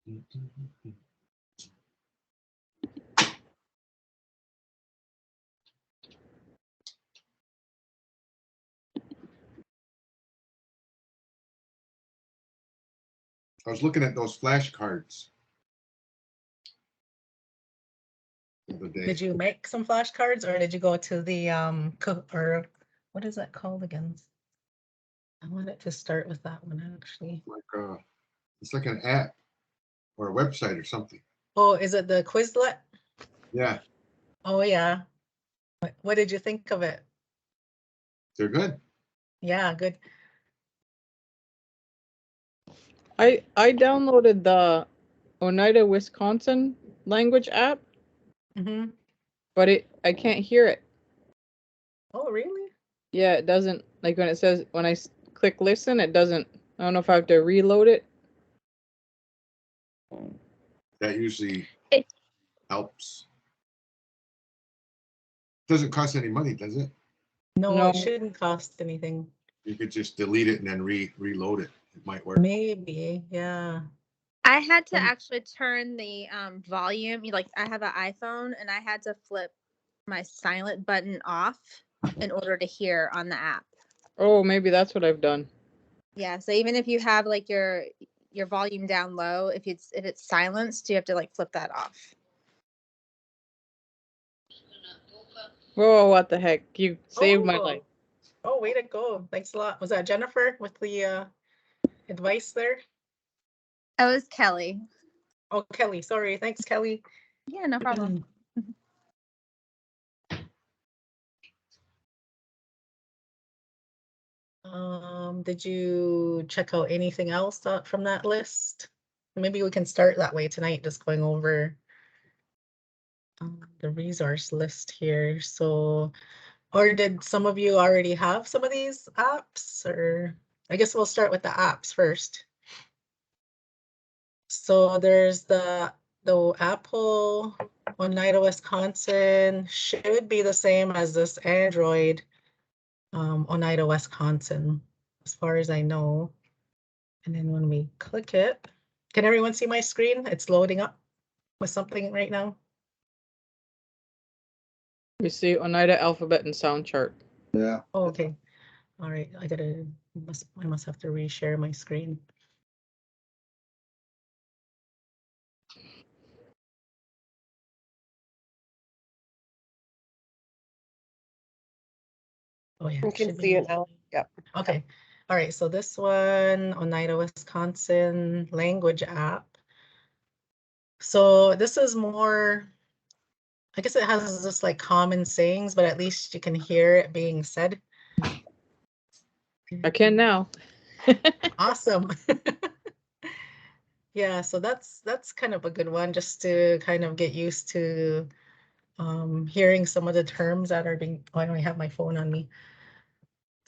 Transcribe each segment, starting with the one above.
I was looking at those flashcards the other day. Did you make some flashcards, or did you go to the or what is that called again? I wanted to start with that one actually. It's like an app or a website or something. Oh, is it the Quizlet? Yeah. Oh yeah. What did you think of it? They're good. Yeah, good. I downloaded the Oneida, Wisconsin language app, but I can't hear it. Oh, really? Yeah, it doesn't, like when it says, when I click listen, it doesn't, I don't know if I have to reload it. That usually helps. Doesn't cost any money, does it? No, it shouldn't cost anything. You could just delete it and then reload it. It might work. Maybe, yeah. I had to actually turn the volume. Like, I have an iPhone, and I had to flip my silent button off in order to hear on the app. Oh, maybe that's what I've done. Yeah, so even if you have like your volume down low, if it's silenced, you have to like flip that off. Whoa, what the heck? You saved my life. Oh, way to go. Thanks a lot. Was that Jennifer with the advice there? That was Kelly. Oh, Kelly. Sorry. Thanks, Kelly. Yeah, no problem. Did you check out anything else from that list? Maybe we can start that way tonight, just going over the resource list here. So, or did some of you already have some of these apps? Or I guess we'll start with the apps first. So there's the Apple Oneida, Wisconsin should be the same as this Android Oneida, Wisconsin, as far as I know. And then when we click it, can everyone see my screen? It's loading up with something right now. We see Oneida alphabet and sound chart. Yeah. Oh, okay. All right. I must have to reshare my screen. Oh yeah. You can see it now. Yep. Okay. All right. So this one, Oneida, Wisconsin language app. So this is more, I guess it has just like common sayings, but at least you can hear it being said. I can now. Awesome. Yeah, so that's kind of a good one, just to kind of get used to hearing some of the terms that are being, oh, I don't have my phone on me.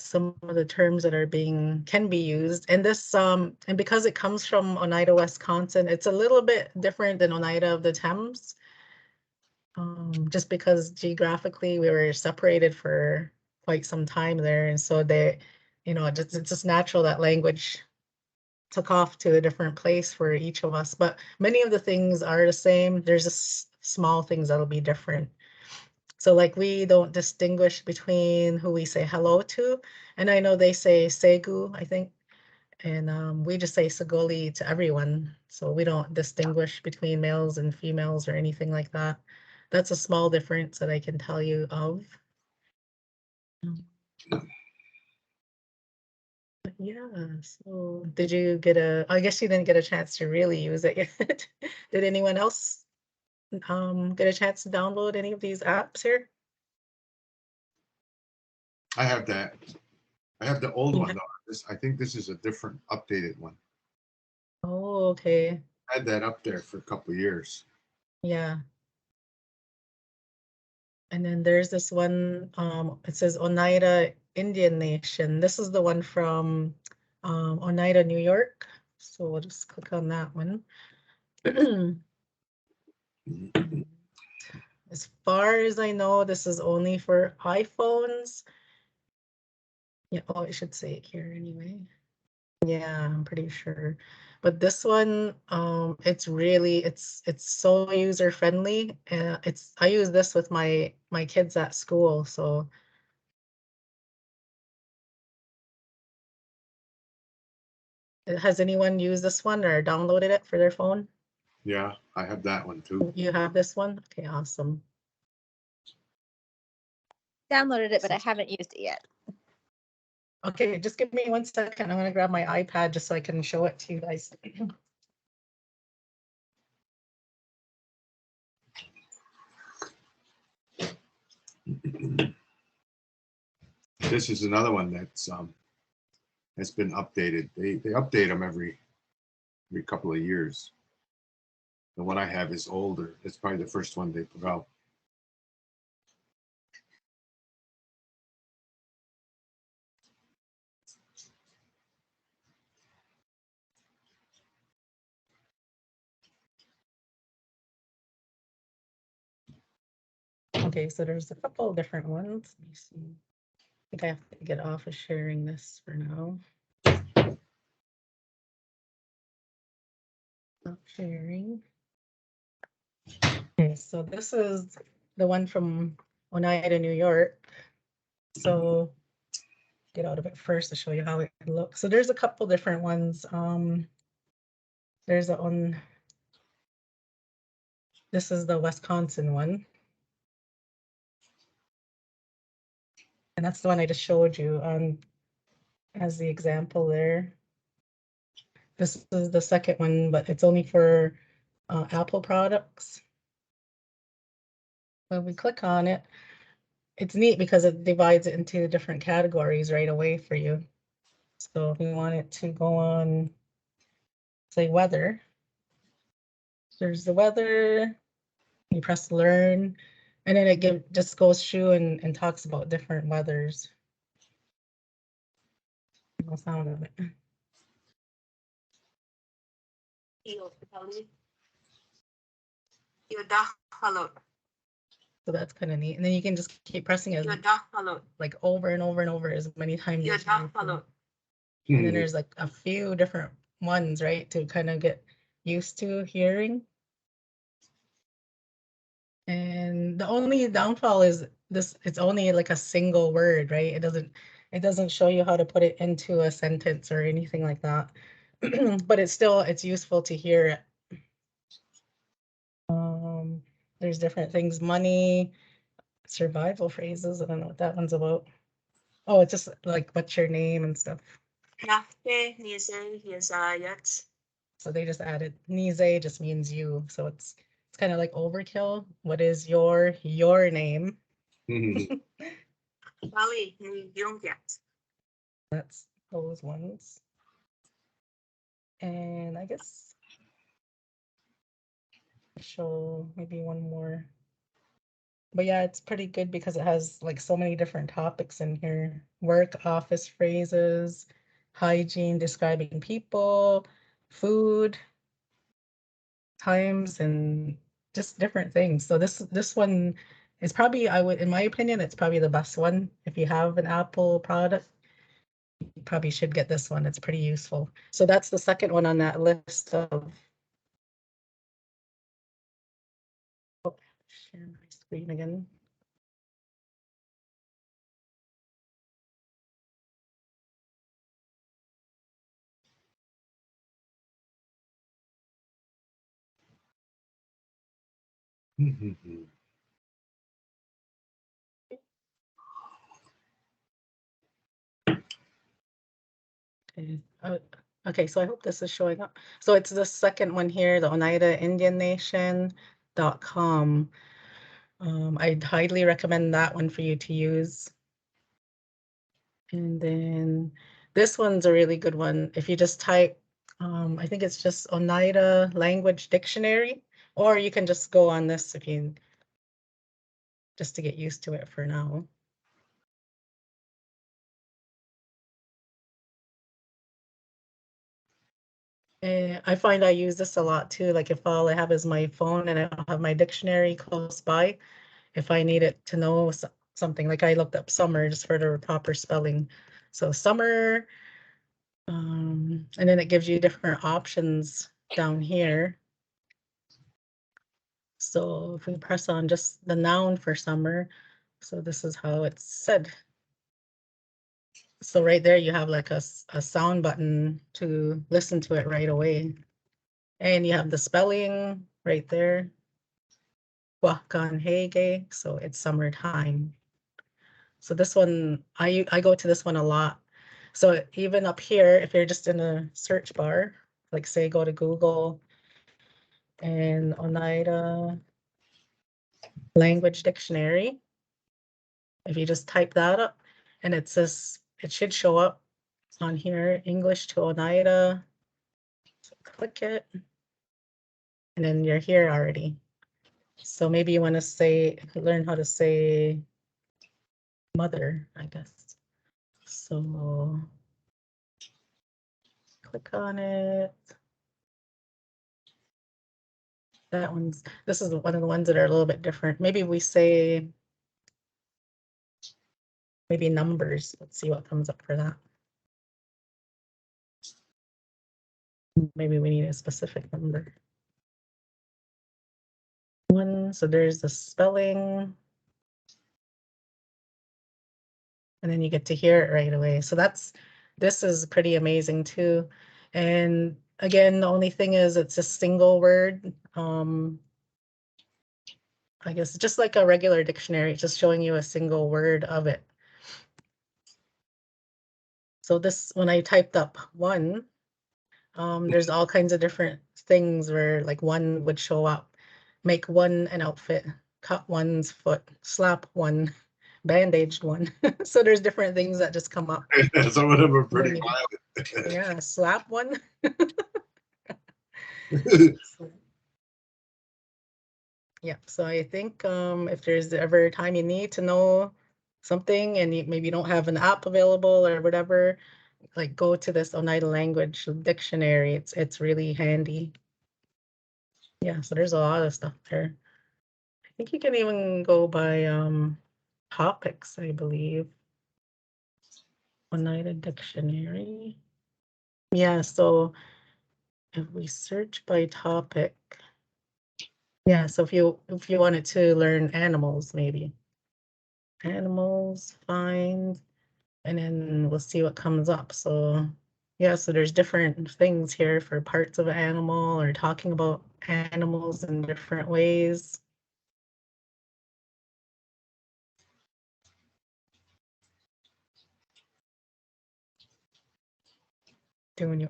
Some of the terms that are can be used. And this, and because it comes from Oneida, Wisconsin, it's a little bit different than Oneida of the Thames. Just because geographically we were separated for quite some time there. And so it's just natural that language took off to a different place for each of us. But many of the things are the same. There's just small things that'll be different. So like we don't distinguish between who we say hello to. And I know they say Segu, I think. And we just say Sagoli to everyone. So we don't distinguish between males and females or anything like that. That's a small difference that I can tell you of. But yeah, so did you I guess you didn't get a chance to really use it yet. Did anyone else get a chance to download any of these apps here? I have that. I have the old one though. I think this is a different updated one. Oh, okay. I had that up there for a couple of years. Yeah. And then there's this one, it says Oneida Indian Nation. This is the one from Oneida, New York. So we'll just click on that one. As far as I know, this is only for iPhones. Yeah, oh, I should say it here anyway. Yeah, I'm pretty sure. But this one, it's really, it's so user friendly. I use this with my kids at school, so. Has anyone used this one or downloaded it for their phone? Yeah, I have that one too. You have this one? Okay, awesome. Downloaded it, but I haven't used it yet. Okay, just give me 1 second. I'm gonna grab my iPad just so I can show it to you guys. This is another one that's been updated. They update them every couple of years. The one I have is older. It's probably the first one they put out. Okay, so there's a couple of different ones. Let me see. I think I have to get off of sharing this for now. Not sharing. Okay, so this is the one from Oneida, New York. So get out of it first to show you how it looks. So there's a couple different ones. There's one. This is the Wisconsin one. And that's the one I just showed you as the example there. This is the second one, but it's only for Apple products. When we click on it, it's neat because it divides it into different categories right away for you. So if we want it to go on, say, weather, there's the weather, you press learn, and then it just goes through and talks about different weathers. No sound of it. So that's kind of neat. And then you can just keep pressing it like over and over and over as many times as you need to. And then there's like a few different ones, right, to kind of get used to hearing. And the only downfall is this, it's only like a single word, right? It doesn't show you how to put it into a sentence or anything like that. But it's useful to hear it. There's different things, money, survival phrases. I don't know what that one's about. Oh, it's just like what's your name and stuff. So they just added Nize just means you. So it's kind of like overkill. What is your name? That's those ones. And I guess show maybe one more. But yeah, it's pretty good because it has like so many different topics in here. Work, office phrases, hygiene, describing people, food, times, and just different things. So this one is probably, in my opinion, it's probably the best one. If you have an Apple product, you probably should get this one. It's pretty useful. So that's the second one on that list of. Oh, share my screen again. Okay. Okay, so I hope this is showing up. So it's the second one here, the Oneida Indian Nation.com. I'd highly recommend that one for you to use. And then this one's a really good one. If you just type, I think it's just Oneida Language Dictionary, or you can just go on this if you, just to get used to it for now. I find I use this a lot too. Like if all I have is my phone and I don't have my dictionary close by, if I need it to know something, like I looked up summer just for the proper spelling. So summer, And then it gives you different options down here. So if we press on just the noun for summer, so this is how it's said. So right there, you have like a sound button to listen to it right away. And you have the spelling right there. Wakanhege, so it's summertime. So this one, I go to this one a lot. So even up here, if you're just in a search bar, like say go to Google and Oneida language dictionary, if you just type that up and it says, it should show up on here, English to Oneida. So click it and then you're here already. So maybe you want to say, learn how to say mother, I guess. So click on it. That one's, this is one of the ones that are a little bit different. Maybe we say, maybe numbers. Let's see what comes up for that. Maybe we need a specific number. One, so there's the spelling. And then you get to hear it right away. So this is pretty amazing too. And again, the only thing is it's a single word. I guess just like a regular dictionary, just showing you a single word of it. So this, when I typed up one, there's all kinds of different things where like one would show up. Make one an outfit, cut one's foot, slap one, bandaged one. So there's different things that just come up. Some of them are And then pretty you- violent. Yeah, slap one. Yeah, so I think if there's ever a time you need to know something and you maybe don't have an app available or whatever, like go to this Oneida language dictionary. It's really handy. Yeah, so there's a lot of stuff there. I think you can even go by topics, I believe. Oneida dictionary. Yeah, so if we search by topic, yeah, so if you wanted to learn animals, maybe. Animals, find, and then we'll see what comes up. So yeah, so there's different things here for parts of an animal or talking about animals in different ways. Doing you.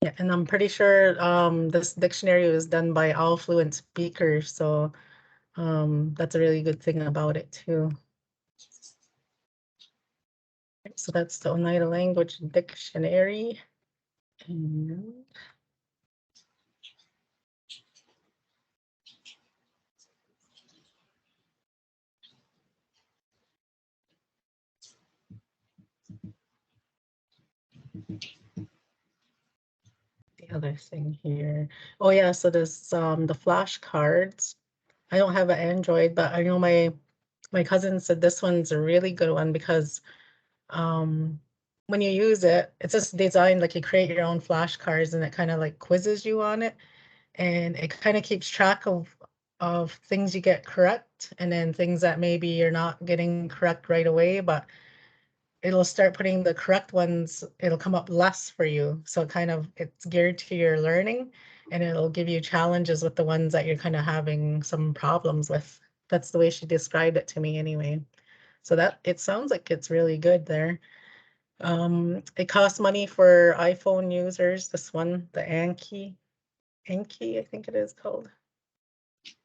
Yeah, and I'm pretty sure this dictionary was done by all fluent speakers, so that's a really good thing about it too. So that's the Oneida Language Dictionary. And the other thing here. Oh yeah, so this the flashcards. I don't have an Android, but I know my cousin said this one's a really good one because when you use it, it's just designed like you create your own flashcards and it kind of like quizzes you on it. And it kind of keeps track of things you get correct and then things that maybe you're not getting correct right away, but it'll start putting the correct ones, it'll come up less for you. So kind of it's geared to your learning and it'll give you challenges with the ones that you're kind of having some problems with. That's the way she described it to me anyway. So that it sounds like it's really good there. It costs money for iPhone users, this one, the Anki, I think it is called.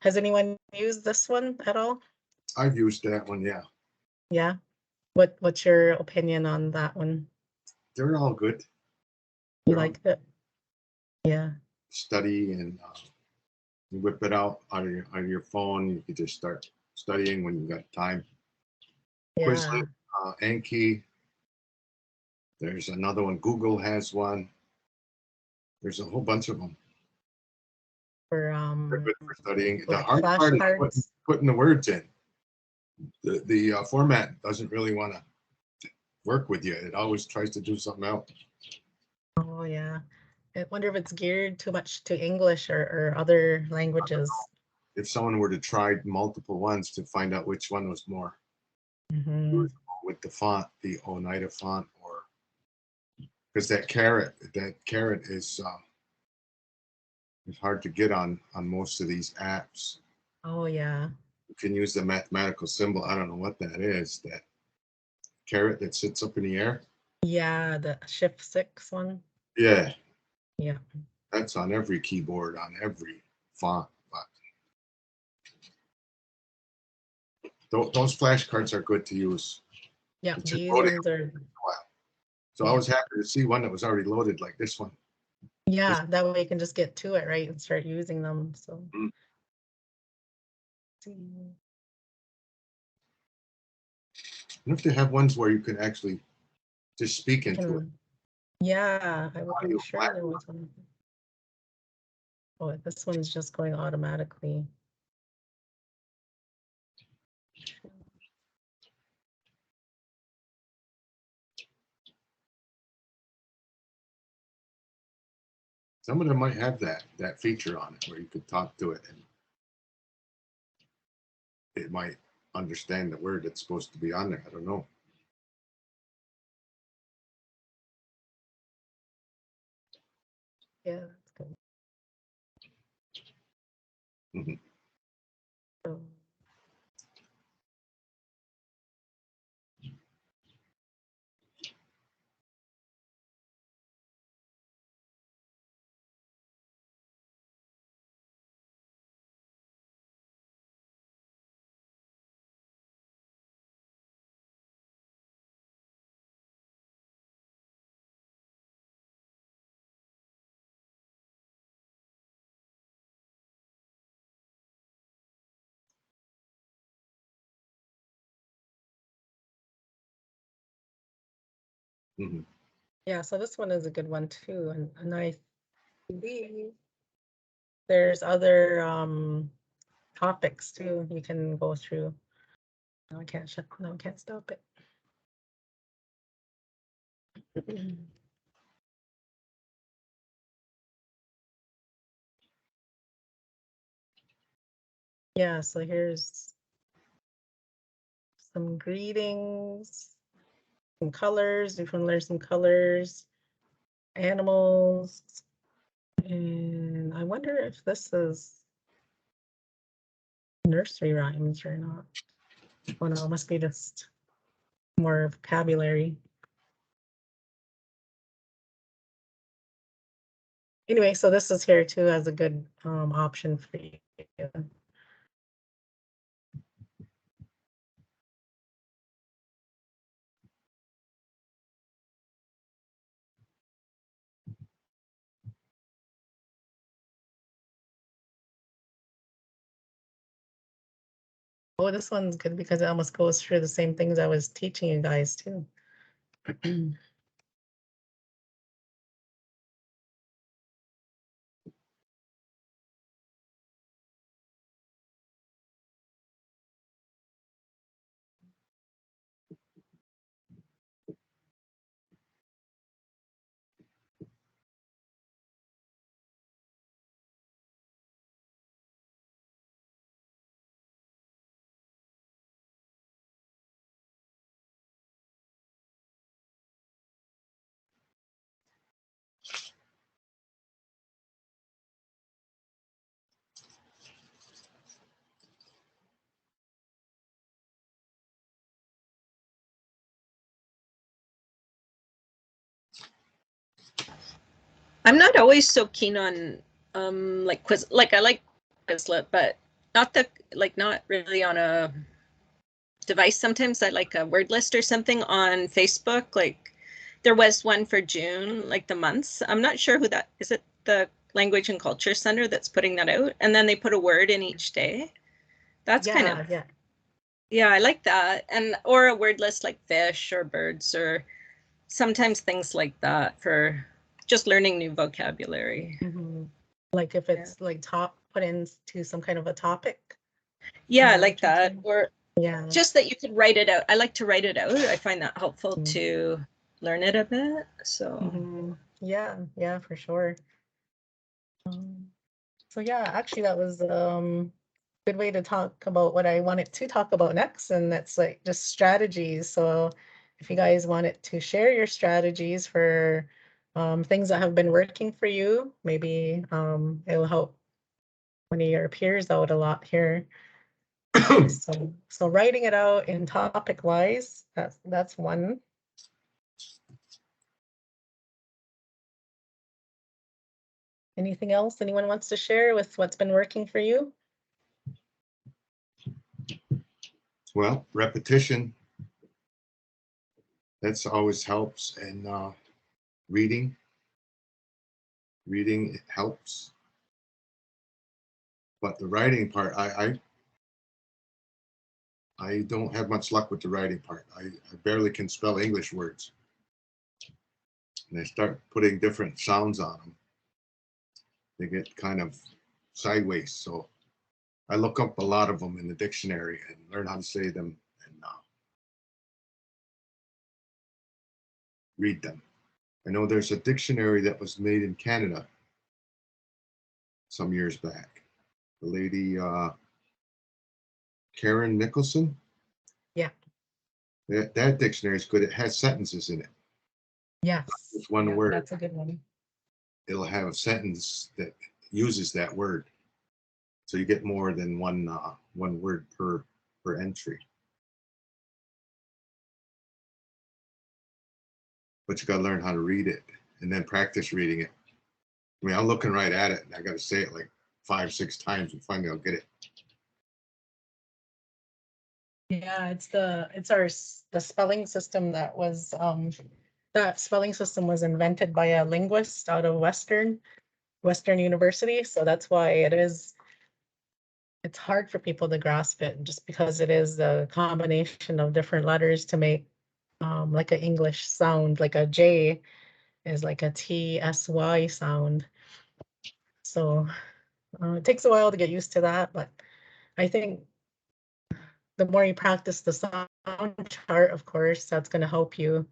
Has anyone used this one at all? I've used that one, yeah. Yeah. What's your opinion on that one? They're all good. You They're all liked it? Yeah. study and you whip it out of your phone. You can just start studying when you got time. Yeah. Quizlet, Anki. There's another one. Google has one. There's a whole bunch of them. for They're good for studying. The like hard part is flashcards. putting the words in. The format doesn't really want to work with you. It always tries to do something else. Oh yeah. I wonder if it's geared too much to English or other languages. If someone were to try multiple ones to find out which one was more Mhm. with the font, the Oneida font, or because that caret is hard to get on most of these apps. Oh yeah. You can use the mathematical symbol. I don't know what that is. That caret that sits up in the air. Yeah, the Shift 6 one. Yeah, Yeah. that's on every keyboard, on every font. But those flashcards are good to use. Yeah, It's just these loading ones are, a while. So I was happy to see one that was already loaded like this one. yeah, that way you can just get to it, right, and start using them. So Mm. see. And if they have ones where you can actually just speak into it. Yeah, I'm Audio sure there platform. was one. Oh, this one's just going automatically. Some of them might have that feature on it where you could talk to it and it might understand the word that's supposed to be on there. I don't know. Yeah, that's good. Mhm. So, Mhm. yeah, so this one is a good one too, and I believe there's other topics too you can go through. No, I can't shut. No, I can't stop it. Yeah, so here's some greetings, some colors. You can learn some colors, animals, and I wonder if this is nursery rhymes or not. Oh no, it must be just more vocabulary. Anyway, so this is here too as a good option for you. Oh, this one's good because it almost goes through the same things I was teaching you guys too. I'm not always so keen on like quiz, like I like Quizlet, but not not really on a device. Sometimes I like a word list or something on Facebook. Like there was one for June, like the months. I'm not sure who that is. It the Language and Culture Center that's putting that out, and then they put a word in each day. That's kind of yeah, I like that. And or a word list like fish or birds or sometimes things like that for just learning new vocabulary. Mhm. Like if it's like put into some kind of a topic. Yeah, I what like you're that. saying? Or Yeah. just that you could write it out. I like to write it out. I find that helpful Mm. to learn it a bit. So Yeah, for sure. So yeah, actually that was good way to talk about what I wanted to talk about next, and that's like just strategies. So if you guys wanted to share your strategies for things that have been working for you, maybe it'll help one of your peers out a lot here. So writing it out in topic wise, that's one. Anything else anyone wants to share with what's been working for you? Well, repetition, that's always helps. And reading it helps. But the writing part, I don't have much luck with the writing part. I barely can spell English words. And I start putting different sounds on them. They get kind of sideways. So I look up a lot of them in the dictionary and learn how to say them and read them. I know there's a dictionary that was made in Canada some years back. The lady, Karen Nicholson. Yeah. That dictionary is good. It has sentences in it. Yes. It's one Yeah, word. that's a good one. It'll have a sentence that uses that word. So you get more than one word per entry. But you got to learn how to read it and then practice reading it. I mean, I'm looking right at it and I got to say it like 5-6 times and finally I'll get it. Yeah, the spelling system that spelling system was invented by a linguist out of Western University. So that's why it's hard for people to grasp it just because it is a combination of different letters to make like an English sound, like a J is like a TSY sound. So it takes a while to get used to that, but I think the more you practice the sound chart, of course, that's going to help you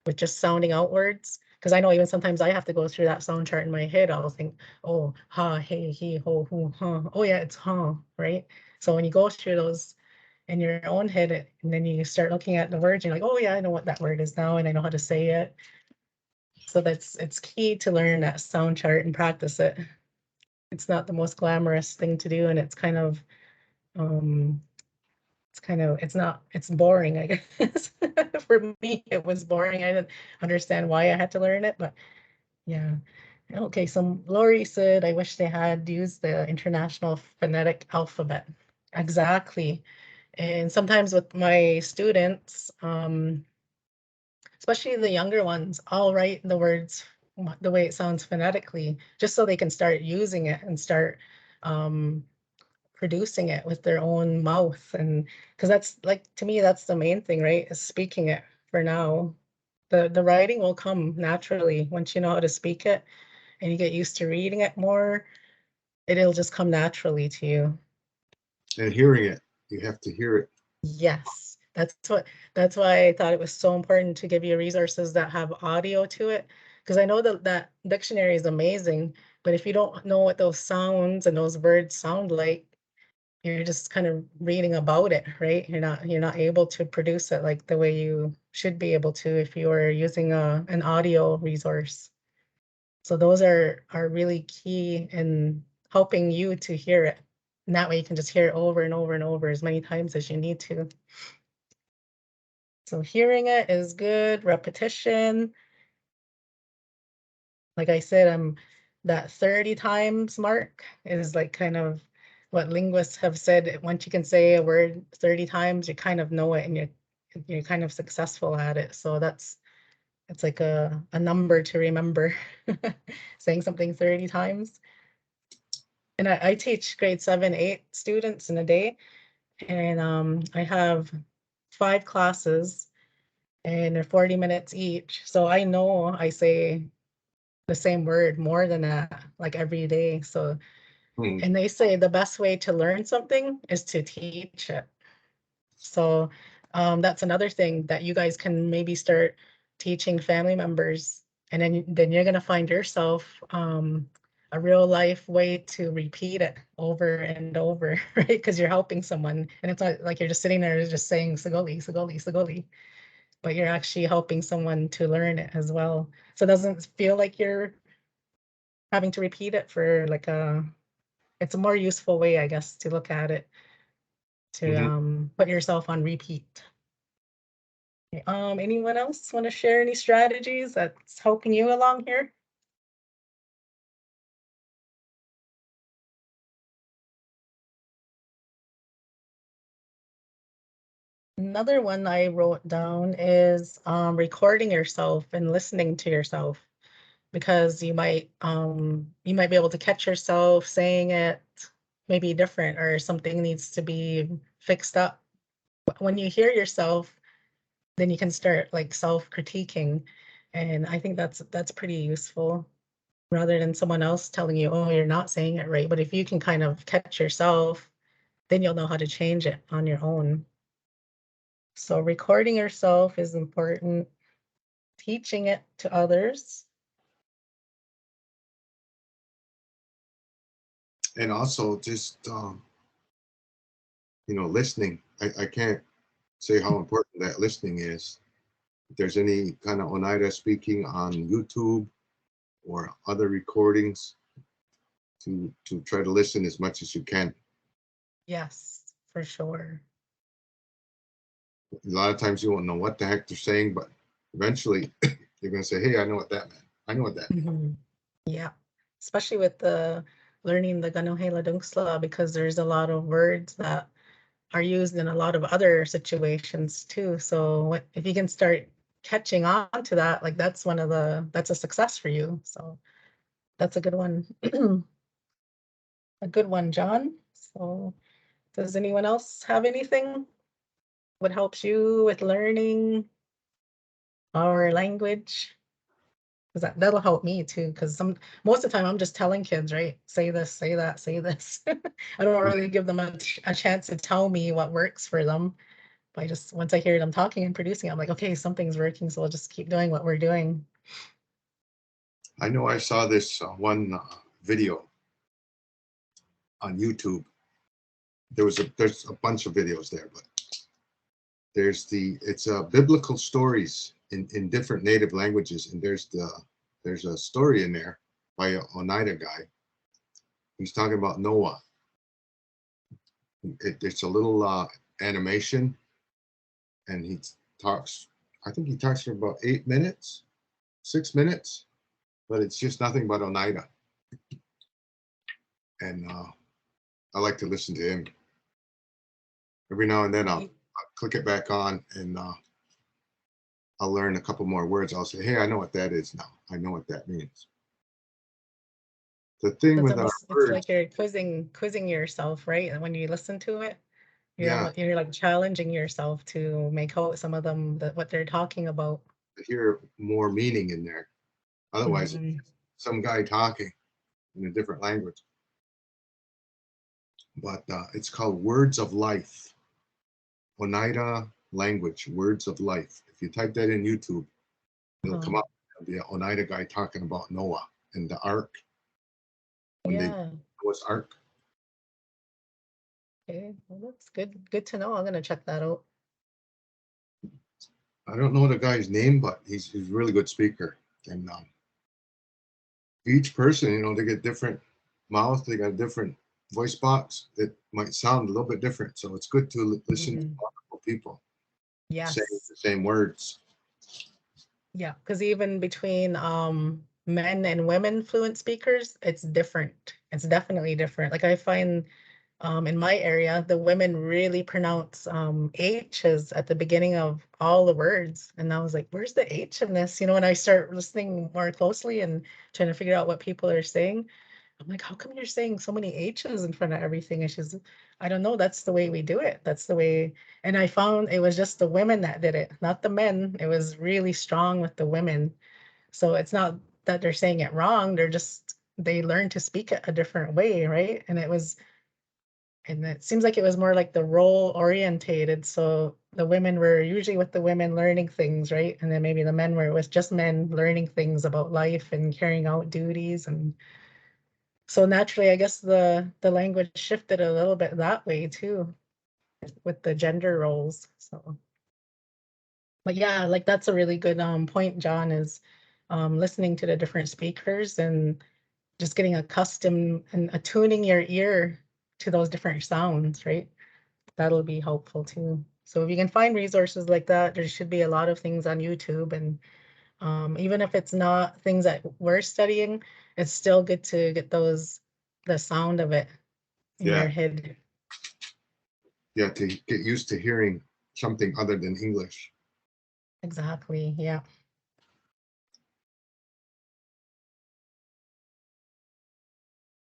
with just sounding out words. Because I know even sometimes I have to go through that sound chart in my head. I'll think, oh, ha, hey, he, ho, who, huh. Oh, yeah, it's huh, right? So when you go through those in your own head, and then you start looking at the words, you're like, oh, yeah, I know what that word is now, and I know how to say it. So it's key to learn that sound chart and practice it. It's not the most glamorous thing to do, and it's kind of it's boring, I guess. For me, it was boring. I didn't understand why I had to learn it, but yeah. Okay, so Lori said, I wish they had used the International Phonetic Alphabet. Exactly. And sometimes with my students, especially the younger ones, I'll write the words the way it sounds phonetically, just so they can start using it and start producing it with their own mouth. And because that's like, to me, that's the main thing, right? Is speaking it for now. The writing will come naturally once you know how to speak it and you get used to reading it more, it'll just come naturally to you. And hearing it, you have to hear it. Yes, that's why I thought it was so important to give you resources that have audio to it. Because I know that dictionary is amazing, but if you don't know what those sounds and those words sound like, you're just kind of reading about it, right? You're not able to produce it like the way you should be able to if you are using an audio resource. So those are really key in helping you to hear it. And that way you can just hear it over and over and over as many times as you need to. So hearing it is good, repetition. Like I said, that 30 times mark is like kind of what linguists have said. Once you can say a word 30 times, you kind of know it and you're kind of successful at it. So it's like a number to remember, saying something 30 times. And I teach grade 7, 8 students in a day. And I have 5 classes and they're 40 minutes each. So I know I say the same word more than that, like every day. So, Hmm. and they say the best way to learn something is to teach it. So that's another thing that you guys can maybe start teaching family members, and then you're gonna find yourself a real life way to repeat it over and over, right? Because you're helping someone, and it's not like you're just sitting there just saying Sagoli, Sagoli, Sagoli, but you're actually helping someone to learn it as well. So it doesn't feel like you're having to repeat it for like it's a more useful way, I guess, to look at it, to put yourself on repeat. Anyone else want to share any strategies that's helping you along here? Another one I wrote down is recording yourself and listening to yourself, because you might be able to catch yourself saying it maybe different, or something needs to be fixed up. When you hear yourself, then you can start like self-critiquing, and I think that's pretty useful, rather than someone else telling you, oh, you're not saying it right. But if you can kind of catch yourself, then you'll know how to change it on your own. So recording yourself is important. Teaching it to others. And also just listening. I can't say how important that listening is. If there's any kind of Oneida speaking on YouTube or other recordings, to try to listen as much as you can. Yes, for sure. A lot of times you won't know what the heck they're saying, but eventually you're going to say, hey, I know what that meant. I know what that meant. Yeah, especially with the learning the Ganohela Dunksla, because there's a lot of words that are used in a lot of other situations too. So if you can start catching on to that, like that's a success for you. So that's a good one. A good one, John. So does anyone else have anything? What helps you with learning our language? Because that'll help me too. Because most of the time I'm just telling kids, right? Say this, say that, say this. I don't really give them a chance to tell me what works for them. But once I hear them talking and producing, I'm like, okay, something's working, so we'll just keep doing what we're doing. I know I saw this one video on YouTube. There's a bunch of videos there, but it's biblical stories in different native languages, and there's a story in there by an Oneida guy. He's talking about Noah. It's a little animation, and he talks. I think he talks for about 8 minutes, 6 minutes, but it's just nothing but Oneida. And I like to listen to him. Every now and then I'll click it back on, and I'll learn a couple more words. I'll say, hey, I know what that is now. I know what that means. The thing with our It's like you're quizzing yourself, right? And when you listen to it, you're like challenging yourself to make out some of them, what they're talking about. I hear more meaning in there. Otherwise, it's some guy talking in a different language. But it's called Words of Life. Oneida language, Words of Life. If you type that in YouTube, it'll come up. There'll be an Oneida guy talking about Noah and the ark. When Noah's Ark. Okay, well, that's good to know. I'm gonna check that out. I don't know the guy's name, but he's a really good speaker. And each person, they get different mouth, they got a different voice box. It might sound a little bit different, so it's good to listen to multiple people saying the same words. Yeah, because even between men and women fluent speakers, it's different. It's definitely different. Like I find in my area, the women really pronounce H's at the beginning of all the words. And I was like, where's the H in this? When I start listening more closely and trying to figure out what people are saying, I'm like, how come you're saying so many H's in front of everything? And she's, I don't know, that's the way we do it. That's the way. And I found it was just the women that did it, not the men. It was really strong with the women. So it's not that they're saying it wrong. They learn to speak it a different way, right? And it seems like it was more like the role orientated. So the women were usually with the women learning things, right? And then maybe the men were with just men learning things about life and carrying out duties. And so naturally, I guess the language shifted a little bit that way too, with the gender roles. So, but yeah, like that's a really good point, John, is listening to the different speakers and just getting accustomed and attuning your ear to those different sounds, right? That'll be helpful too. So if you can find resources like that, there should be a lot of things on YouTube. And even if it's not things that we're studying, it's still good to get the sound of it in Yeah. your head. Yeah, to get used to hearing something other than English. Exactly, yeah.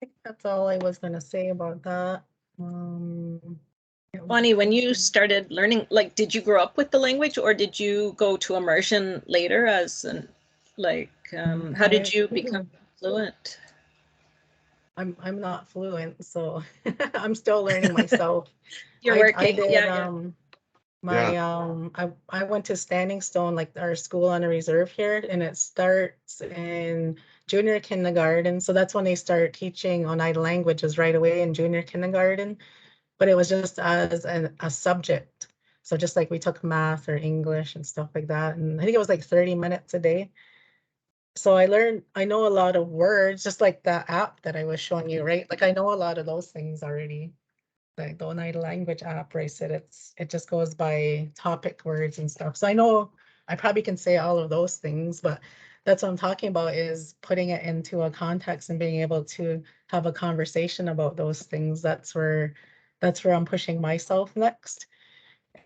I think that's all I was gonna say about that. Bonnie, when you started learning, like, did you grow up with the language or did you go to immersion later as an, like, how did you become fluent? I'm not fluent, so I'm still learning myself. You're I working, did, yeah. I went to Standing Stone, like our school on a reserve here, and it starts in junior kindergarten. So that's when they start teaching Oneida languages right away in junior kindergarten. But it was just as a subject. So just like we took math or English and stuff like that. And I think it was like 30 minutes a day. So I know a lot of words, just like that app that I was showing you, right? Like I know a lot of those things already. Like the Oneida language app, where I said it just goes by topic words and stuff. So I know I probably can say all of those things, but that's what I'm talking about, is putting it into a context and being able to have a conversation about those things. That's where I'm pushing myself next.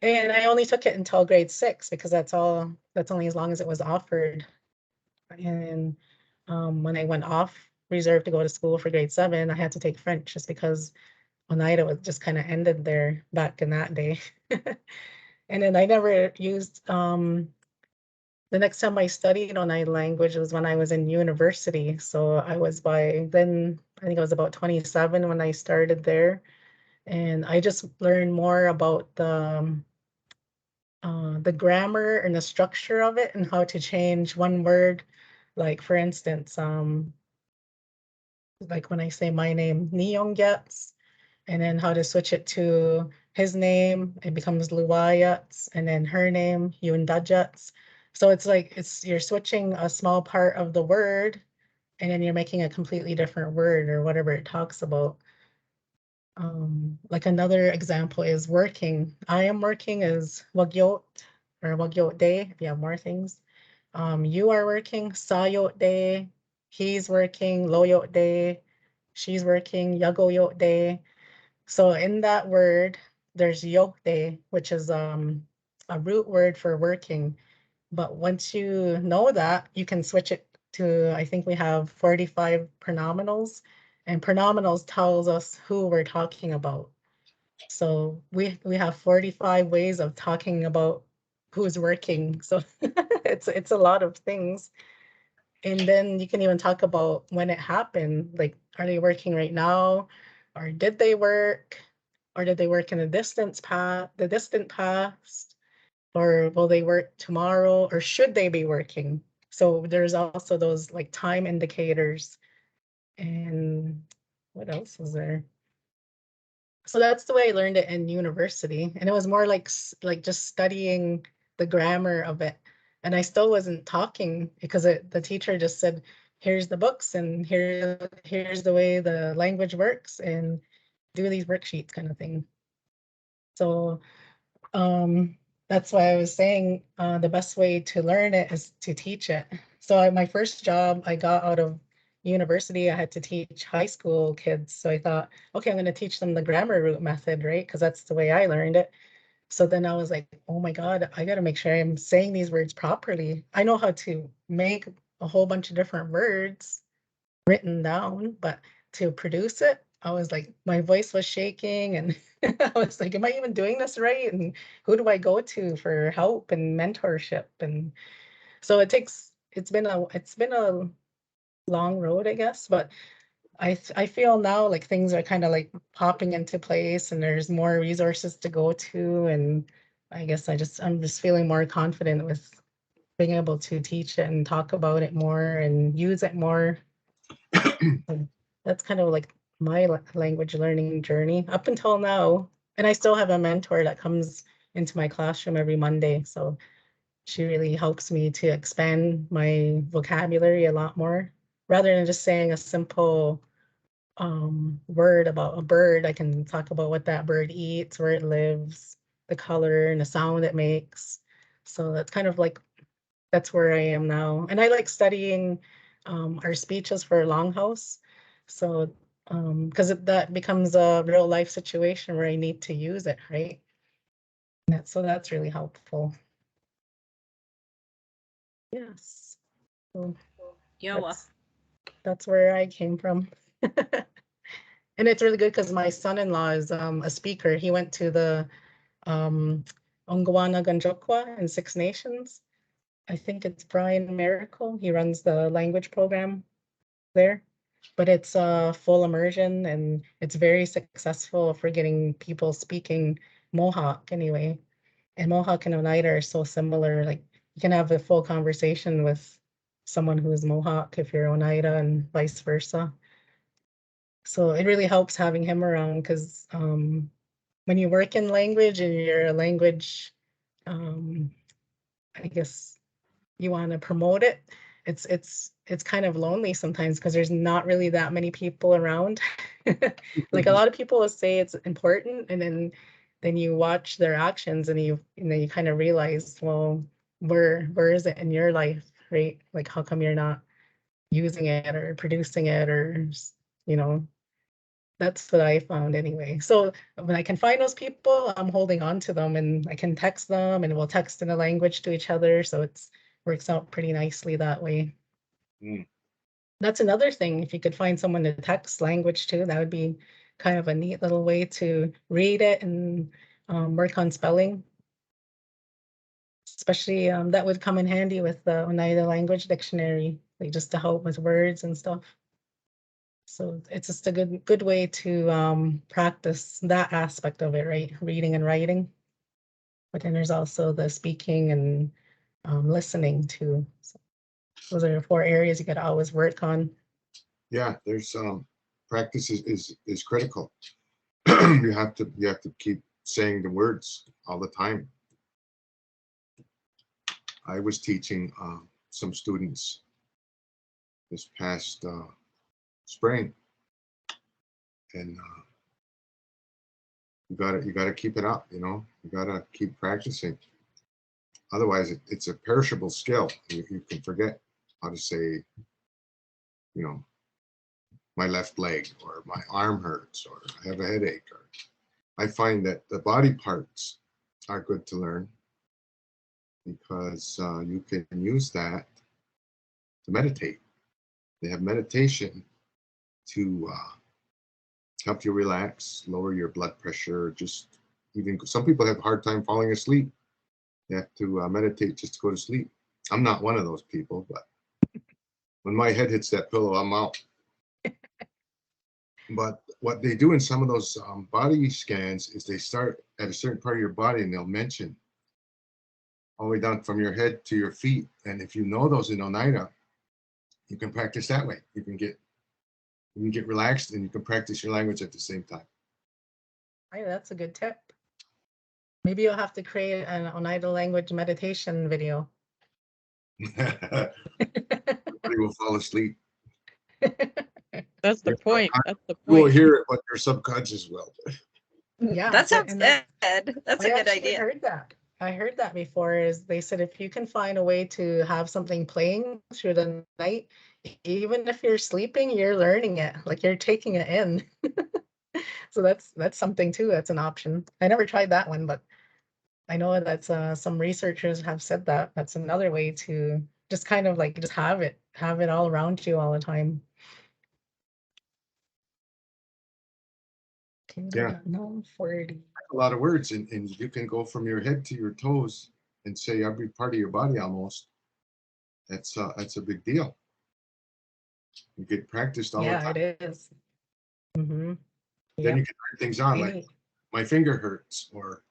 And I only took it until grade 6 because that's only as long as it was offered. And when I went off reserve to go to school for grade 7, I had to take French just because Oneida was just kind of ended there back in that day. And then I never used, the next time I studied Oneida language was when I was in university. So I was by then, I think I was about 27 when I started there. And I just learned more about the grammar and the structure of it and how to change one word. Like for instance, like when I say my name, Neon gets, and then how to switch it to his name, it becomes Luayats, and then her name, Yundajats. So it's like you're switching a small part of the word, and then you're making a completely different word or whatever it talks about. Like another example is working. I am working is wagyot or wagyot day, if you have more things. You are working, sayot day, he's working, loyot day, she's working, yagoyot day. So in that word, there's yokde, which is a root word for working. But once you know that, you can switch it to, I think we have 45 pronominals, and pronominals tells us who we're talking about. So we have 45 ways of talking about who's working. So it's a lot of things. And then you can even talk about when it happened, like, are they working right now? Or did they work? Or did they work in the distant past? Or will they work tomorrow? Or should they be working? So there's also those like time indicators. And what else is there? So that's the way I learned it in university. And it was more like just studying the grammar of it. And I still wasn't talking because the teacher just said, here's the books and here's the way the language works and do these worksheets kind of thing. So that's why I was saying the best way to learn it is to teach it. So my first job I got out of university, I had to teach high school kids. So I thought, okay, I'm going to teach them the grammar root method, right? Because that's the way I learned it. So then I was like, oh my God, I got to make sure I'm saying these words properly. I know how to make a whole bunch of different words written down, but to produce it, I was like, my voice was shaking and I was like, am I even doing this right? And who do I go to for help and mentorship? And so it's been a long road, I guess, but I feel now like things are kind of like popping into place and there's more resources to go to, and I guess I'm just feeling more confident with being able to teach it and talk about it more and use it more. So that's kind of like my language learning journey up until now. And I still have a mentor that comes into my classroom every Monday. So she really helps me to expand my vocabulary a lot more. Rather than just saying a simple word about a bird, I can talk about what that bird eats, where it lives, the color and the sound it makes. So that's kind of like, that's where I am now. And I like studying our speeches for Longhouse. So, because that becomes a real life situation where I need to use it, right? So that's really helpful. Yes. So Yeah, well, that's where I came from. And it's really good because my son-in-law is a speaker. He went to the Ongwana Ganjokwa in Six Nations. I think it's Brian Miracle. He runs the language program there, but it's full immersion and it's very successful for getting people speaking Mohawk anyway. And Mohawk and Oneida are so similar. Like you can have a full conversation with someone who is Mohawk if you're Oneida and vice versa. So it really helps having him around because when you work in language and you're a language, I guess you want to promote it, it's kind of lonely sometimes because there's not really that many people around. Like a lot of people will say it's important, and then you watch their actions and you kind of realize, well, where is it in your life, right? Like how come you're not using it or producing it, or you know, that's what I found anyway. So when I can find those people, I'm holding on to them and I can text them and we'll text in a language to each other. So it's works out pretty nicely that way. Mm. That's another thing. If you could find someone to text language to, that would be kind of a neat little way to read it and work on spelling. Especially that would come in handy with the Oneida language dictionary, like just to help with words and stuff. So it's just a good way to practice that aspect of it, right? Reading and writing. But then there's also the speaking and listening too. So those are the 4 areas you got to always work on. Yeah, there's practice is critical. you have to keep saying the words all the time. I was teaching some students this past spring, and you gotta keep it up. You gotta keep practicing. Otherwise, it's a perishable skill. You can forget how to say, my left leg, or my arm hurts, or I have a headache. Or I find that the body parts are good to learn because you can use that to meditate. They have meditation to help you relax, lower your blood pressure. Just even some people have a hard time falling asleep. They have to meditate just to go to sleep. I'm not one of those people, but when my head hits that pillow, I'm out. But what they do in some of those body scans is they start at a certain part of your body and they'll mention all the way down from your head to your feet. And if you know those in Oneida, you can practice that way. You can get relaxed and you can practice your language at the same time. Right, that's a good tip. Maybe you'll have to create an Oneida language meditation video. Everybody will fall asleep. That's the point. That's the You will point. hear it, but your subconscious will. Yeah, that sounds and good. That's a I good actually idea. heard that. I heard that before. Is they said if you can find a way to have something playing through the night, even if you're sleeping, you're learning it. Like you're taking it in. So that's something too. That's an option. I never tried that one, but I know that's some researchers have said that. That's another way to just kind of like just have it all around you all the time. Okay, Yeah. 940. A lot of words, and you can go from your head to your toes and say every part of your body almost. That's a big deal. You get practiced all the Yeah, time. it is. Mm-hmm. Then you can write things on like Any, my finger hurts, or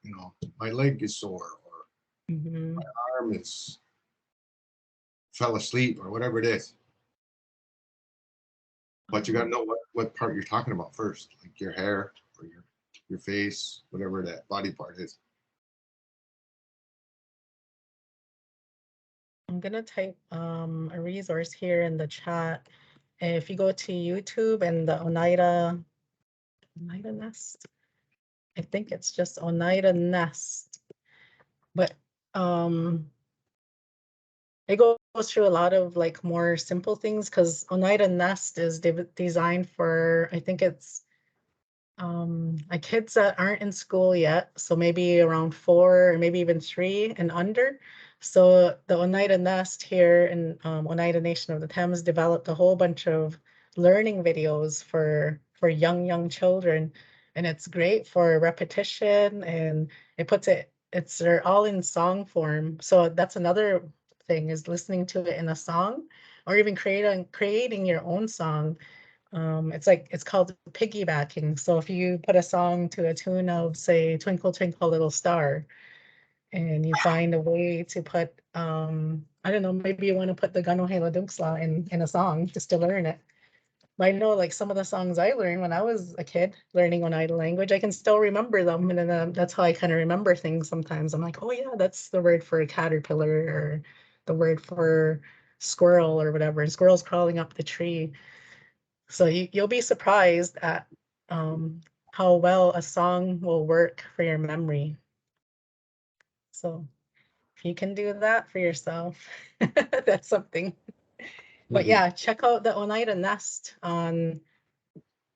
my leg is sore, or mm-hmm. arm is fell asleep, or whatever it is. But you got to know what part you're talking about first, like your hair or your face, whatever that body part is. I'm gonna type a resource here in the chat. If you go to YouTube and the Oneida Nest, I think it's just Oneida Nest, but it goes through a lot of like more simple things because Oneida Nest is designed for, I think it's like kids that aren't in school yet, so maybe around 4 or maybe even 3 and under. So the Oneida Nest here in Oneida Nation of the Thames developed a whole bunch of learning videos for young children, and it's great for repetition, and they're all in song form. So that's another thing, is listening to it in a song, or even creating your own song. It's called piggybacking. So if you put a song to a tune of, say, Twinkle Twinkle Little Star, and you find a way to put, I don't know, maybe you want to put the Gano Hela Dunksla in a song just to learn it. But I know like some of the songs I learned when I was a kid learning Oneida language, I can still remember them. And then that's how I kind of remember things sometimes. I'm like, oh yeah, that's the word for a caterpillar, or the word for squirrel or whatever. And squirrel's crawling up the tree. So you'll be surprised at how well a song will work for your memory. So if you can do that for yourself, that's something. But yeah, check out the Oneida Nest on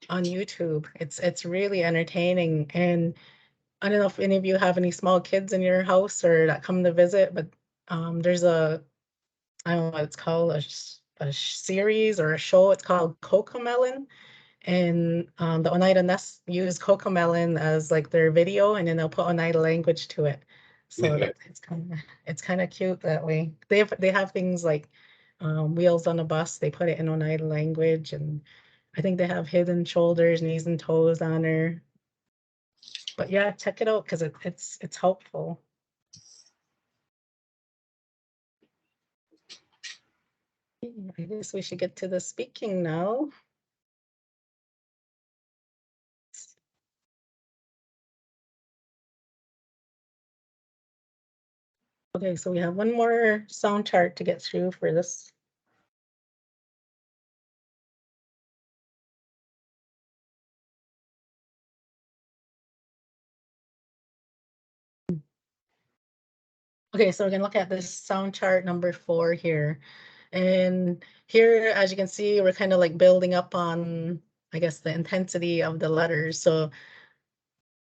YouTube. It's really entertaining. And I don't know if any of you have any small kids in your house or that come to visit, but there's I don't know what it's called, a series or a show. It's called Cocomelon. And the Oneida Nest use Cocomelon as like their video, and then they'll put Oneida language to it. So it's kind of cute that way. They have things like Wheels on a Bus. They put it in Oneida language, and I think they have Hidden Shoulders, Knees and Toes on there. But yeah, check it out because it's helpful. I guess we should get to the speaking now. Okay, so we have one more sound chart to get through for this. Okay, so we're gonna look at this sound chart number 4 here. And here, as you can see, we're kind of like building up on, I guess, the intensity of the letters. So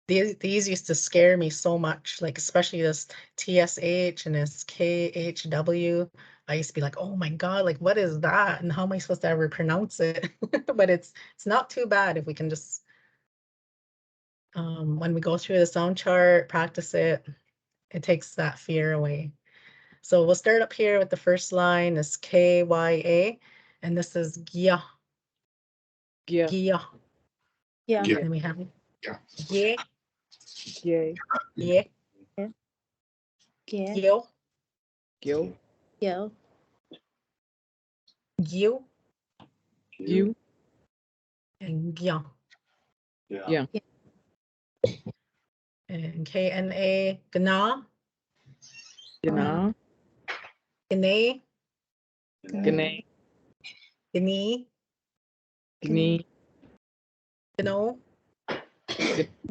these used to scare me so much, like especially this TSH and this KHW. I used to be like, oh my God, like what is that? And how am I supposed to ever pronounce it? But it's not too bad if we can just, when we go through the sound chart, practice it, it takes that fear away. So we'll start up here with the first line is KYA, and this is Gya. Yeah. Gya. Yeah. Yeah. And we have Yeah. Ye, Yay. Ye, Yeah. Gyo, Yo. Yo. Gyu, You. and Gya. Yeah. And KNA, Gna, Gna. Gne, Gne. Gni, Gni. Gno,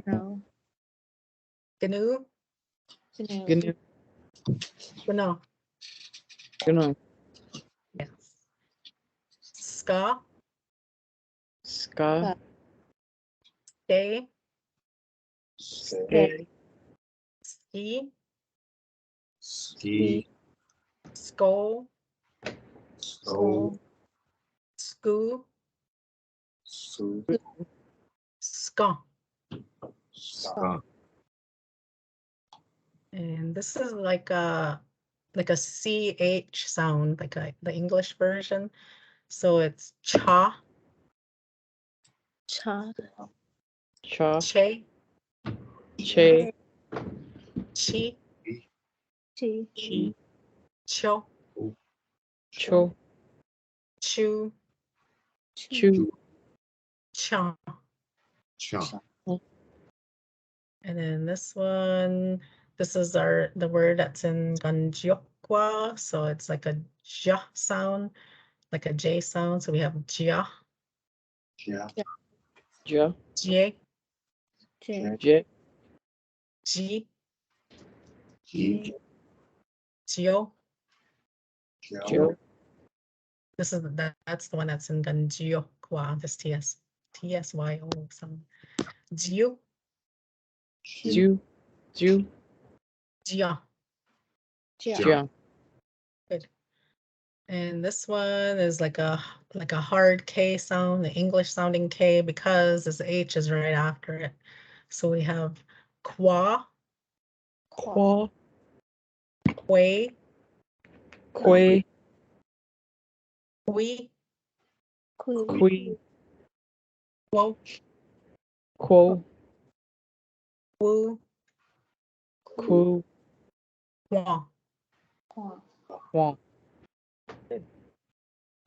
No. Gnu, Gnu. Gno. Gnu. Yes. Ska, Ska. Stay, Stay. Ski, Ski, Sko, so, Sku, so, Ska. ska. And this is like a CH sound, like the English version. So it's cha, Cha. Cha. che, Che. chi, Chi. Chi. cho, Cho. chu, Chu. cha. Cha. And then this one, this is the word that's in Ganjiokwa. So it's like a ja sound, like a J sound. So we have jia, Yeah. Ja. jie, Che. Je. ji, Ji. jio. Jo. This is that's the one that's in Ganjiokwa, this TSYO sound. Jiu, Ju. Ju. jia. Ja. Good. And this one is like a hard K sound, the English sounding K, because this H is right after it. So we have qua, Qua. quay, Quay. qui, Qui. quo, Quo. woo, Quo. qua. Qua.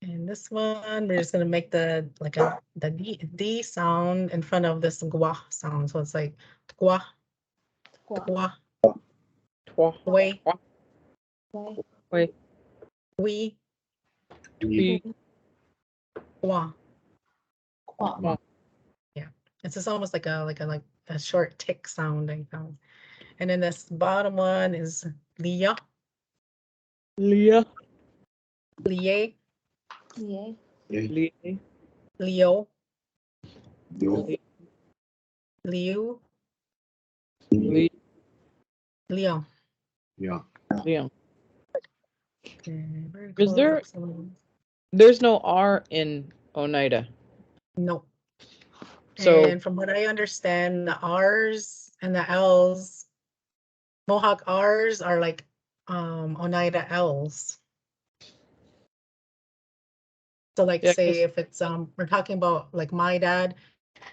And this one, we're just gonna make the D sound in front of this gua sound. So it's like gua, gua, Trois. way, Quay. we, Qui. gua. Qua. It's just almost like a short tick sounding sound. And then this bottom one is lia, Lia. lie, Yay. Lie. leo, Yo. liu, Li. leo. Yeah. Liam. Okay, very Is close there- up some of them. There's no R in Oneida. No. So And from what I understand, the R's and the L's, Mohawk R's are like Oneida L's. So like Yeah, say 'cause- if it's we're talking about like my dad,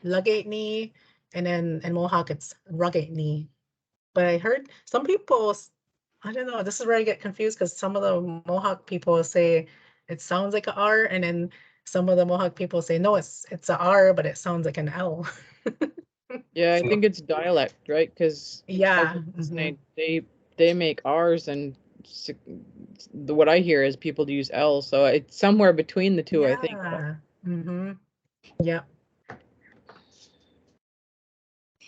Lugate knee, and then in Mohawk it's Ruggate knee. But I heard some people, I don't know, this is where I get confused because some of the Mohawk people say it sounds like a R, and then some of the Mohawk people say no, it's a R, but it sounds like an L. yeah, I think it's dialect, right? Because Yeah. they make R's and what I hear is people use L, so it's somewhere between the two, I think. Yeah. Mm-hmm. Yep.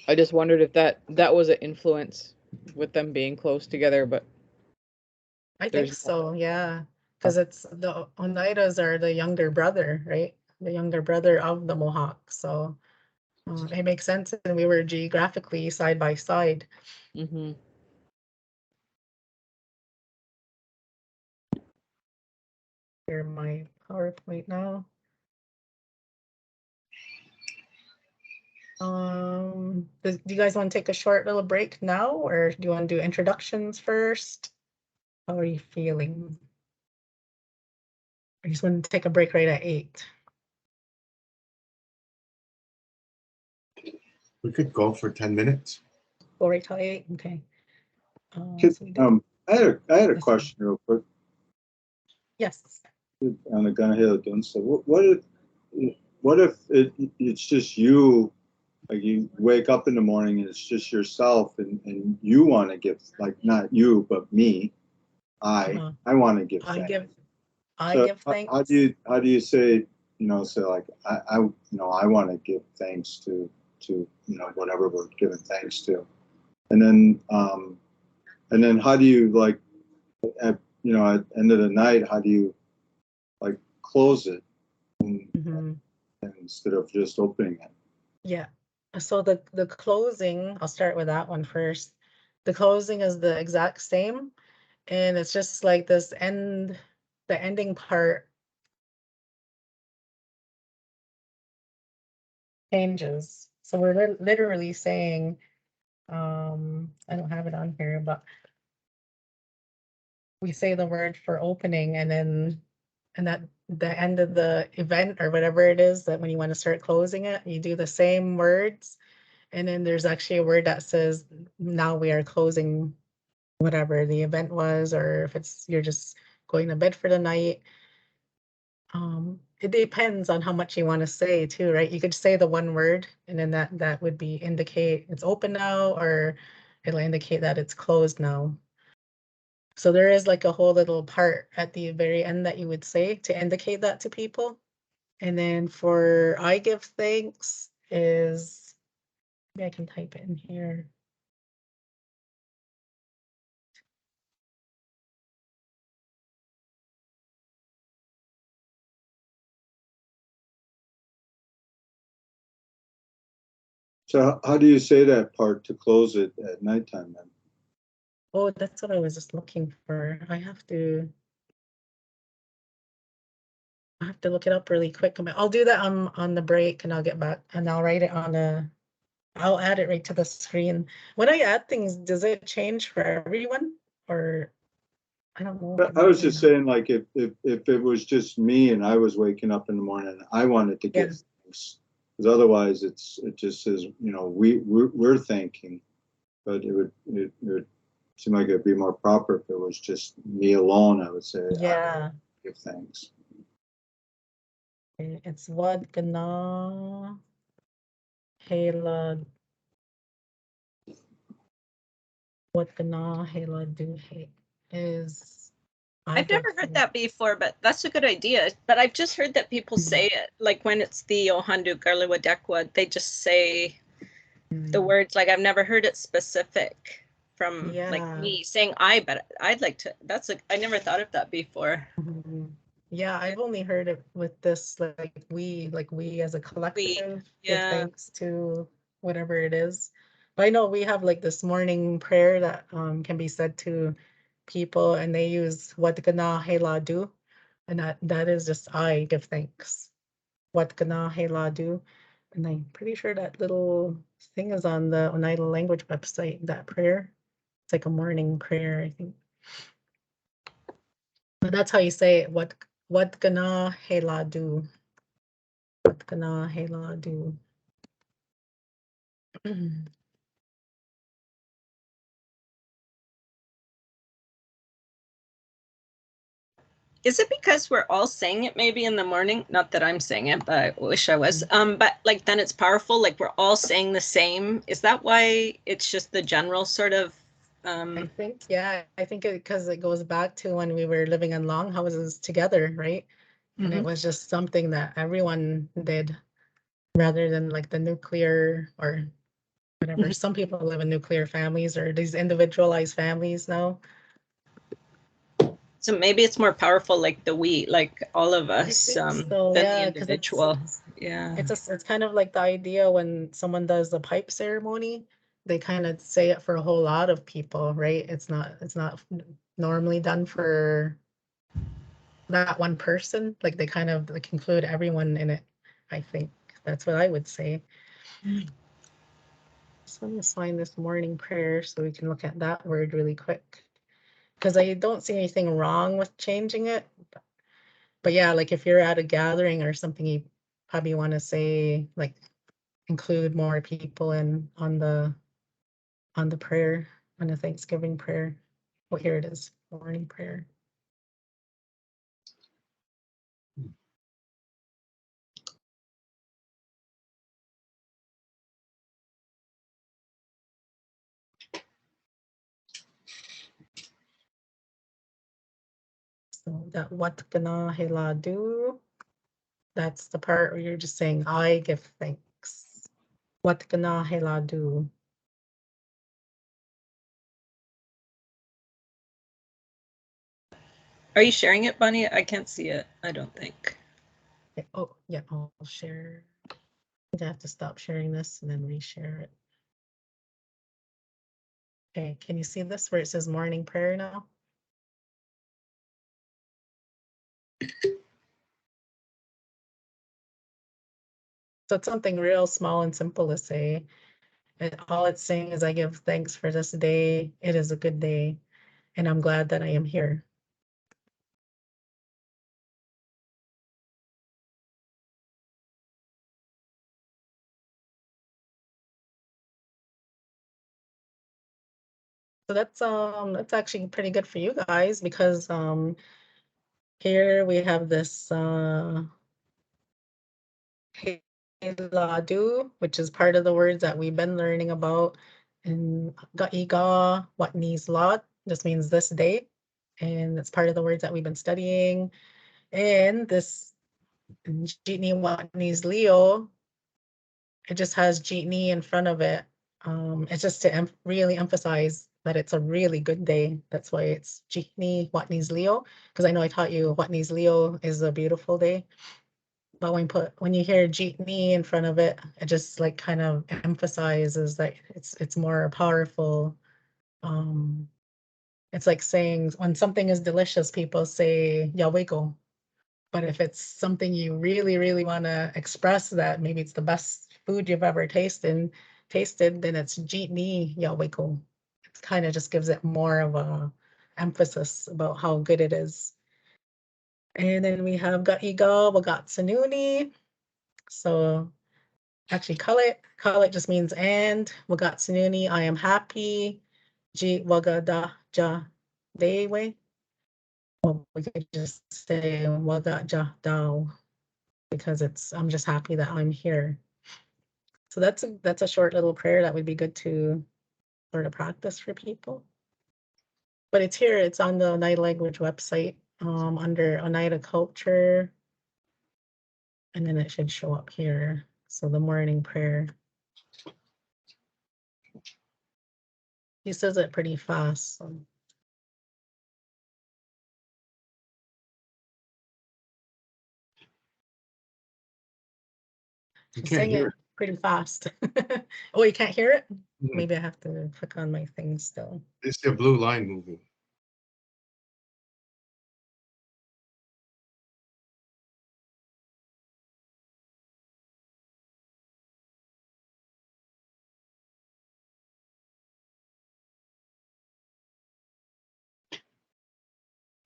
I just wondered if that was an influence with them being close together, but I think There's- so, yeah. Because it's the Oneidas are the younger brother, right? The younger brother of the Mohawk. So it makes sense. And we were geographically side by side. mhm. Here my PowerPoint now. Do you guys want to take a short little break now, or do you want to do introductions first? How are you feeling? I just want to take a break right at 8. We could go for 10 minutes. Go right till 8, okay. Could- So we do- I had a Yes. question real quick yes. on the Gun Hill gun stuff. What if it's just you, like you wake up in the morning and it's just yourself and you want to give, like not you but me, Uh-huh. I want to give I thanks. give thanks. How do you say, say like I want to give thanks to whatever we're giving thanks to, and then how do you like at the end of the night, how do you like close it Mhm. instead of just opening it? Yeah. So the closing, I'll start with that one first. The closing is the exact same, and it's just like the ending part changes. So we're literally saying, I don't have it on here, but we say the word for opening, and that the end of the event or whatever it is, that when you want to start closing it, you do the same words. And then there's actually a word that says, now we are closing whatever the event was, or if it's you're just going to bed for the night. It depends on how much you want to say too, right? You could say the one word and then that would be indicate it's open now, or it'll indicate that it's closed now. So there is like a whole little part at the very end that you would say to indicate that to people. And then for I give thanks is, maybe I can type it in here. So how do you say that part to close it at nighttime then? Oh, that's what I was just looking for. I have to look it up really quick. I'll do that on the break and I'll get back and I'll write it on I'll add it right to the screen. When I add things, does it change for everyone? Or I don't know. I was just saying, like, if it was just me and I was waking up in the morning, I wanted to give thanks, because otherwise it just says, you know, we're thanking, but it would seem like it'd be more proper if it was just me alone. I would say, yeah, give thanks. it's what gonna Hela, what gonna Hela do is. I've never heard that before, but that's a good idea. But I've just heard that people say it, like when it's the Ohandu Garliwadekwa, they just say the words. Like I've never heard it specific from like me saying I, but I'd like to. I never thought of that before. Yeah, I've only heard it with this, like we as a collective give thanks to whatever it is. But I know we have like this morning prayer that can be said to people, and they use what gana hela do, and that is just I give thanks. What gana hela do, and I'm pretty sure that little thing is on the Oneida language website. That prayer, it's like a morning prayer, I think. But that's how you say it. What gana hela do? What gana hela do? Is it because we're all saying it maybe in the morning? Not that I'm saying it, but I wish I was. But like then it's powerful, like we're all saying the same. Is that why it's just the general sort of I think, yeah, I think because it goes back to when we were living in longhouses together, right? And it was just something that everyone did rather than like the nuclear or whatever. Some people live in nuclear families or these individualized families now. So maybe it's more powerful, like the we, like all of us, so, than yeah, the individual. It's kind of like the idea when someone does the pipe ceremony, they kind of say it for a whole lot of people, right? It's not normally done for that one person. Like they kind of like include everyone in it. I think that's what I would say. So I'm gonna find this morning prayer so we can look at that word really quick, because I don't see anything wrong with changing it. But yeah, like if you're at a gathering or something, you probably want to say like include more people in on the prayer, on the Thanksgiving prayer. Well, here it is, morning prayer. So that what gana hela do, that's the part where you're just saying, I give thanks. What gana hela do. Are you sharing it, Bunny? I can't see it, I don't think. Okay. Oh, yeah, I'll share. I have to stop sharing this and then reshare it. Okay, can you see this where it says morning prayer now? So it's something real small and simple to say. And all it's saying is I give thanks for this day. It is a good day, and I'm glad that I am here. So that's actually pretty good for you guys because here we have this Heladu, which is part of the words that we've been learning about. And Ga'iga, what needs lot, just means this day. And it's part of the words that we've been studying. And this Jitni what needs Leo, it just has Jitni in front of it. It's just to really emphasize that it's a really good day. That's why it's Jitni what needs Leo, because I know I taught you what needs Leo is a beautiful day. But when you hear Jeetney in front of it, it just like kind of emphasizes that it's more powerful. It's like saying when something is delicious, people say Yawego. But if it's something you really, really want to express that maybe it's the best food you've ever tasted, then it's Jeetney Yawego. It kind of just gives it more of a emphasis about how good it is. And then we have Ga'iga, Wagatsanuni. So actually, kale just means and. Wagatsununi, I am happy. Ji wagada ja dewe. Well, we could just say wagaja dao because I'm just happy that I'm here. So that's a short little prayer that would be good to sort of practice for people. But it's here, it's on the Oneida language website under Oneida culture. And then it should show up here. So the morning prayer. He says it pretty fast. So. You She's can't saying hear it it. pretty fast. Oh, you can't hear it? Mhm. Maybe I have to click on my thing still. It's the blue line moving.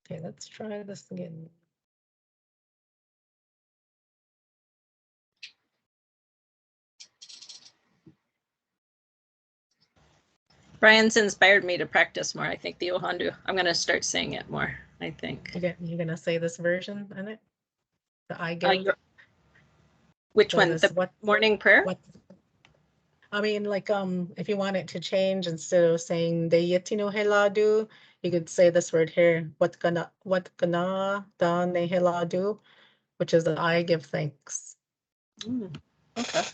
Okay, let's try this again. Brian's inspired me to practice more. I think the Ohandu. I'm going to start saying it more, I think. You're gonna say this version in it? The I give? Which So one? this The morning prayer? What? I mean, like, if you want it to change, instead of saying de yetino heladu, you could say this word here, what gonna da ne heladu, which is the I give thanks. Okay.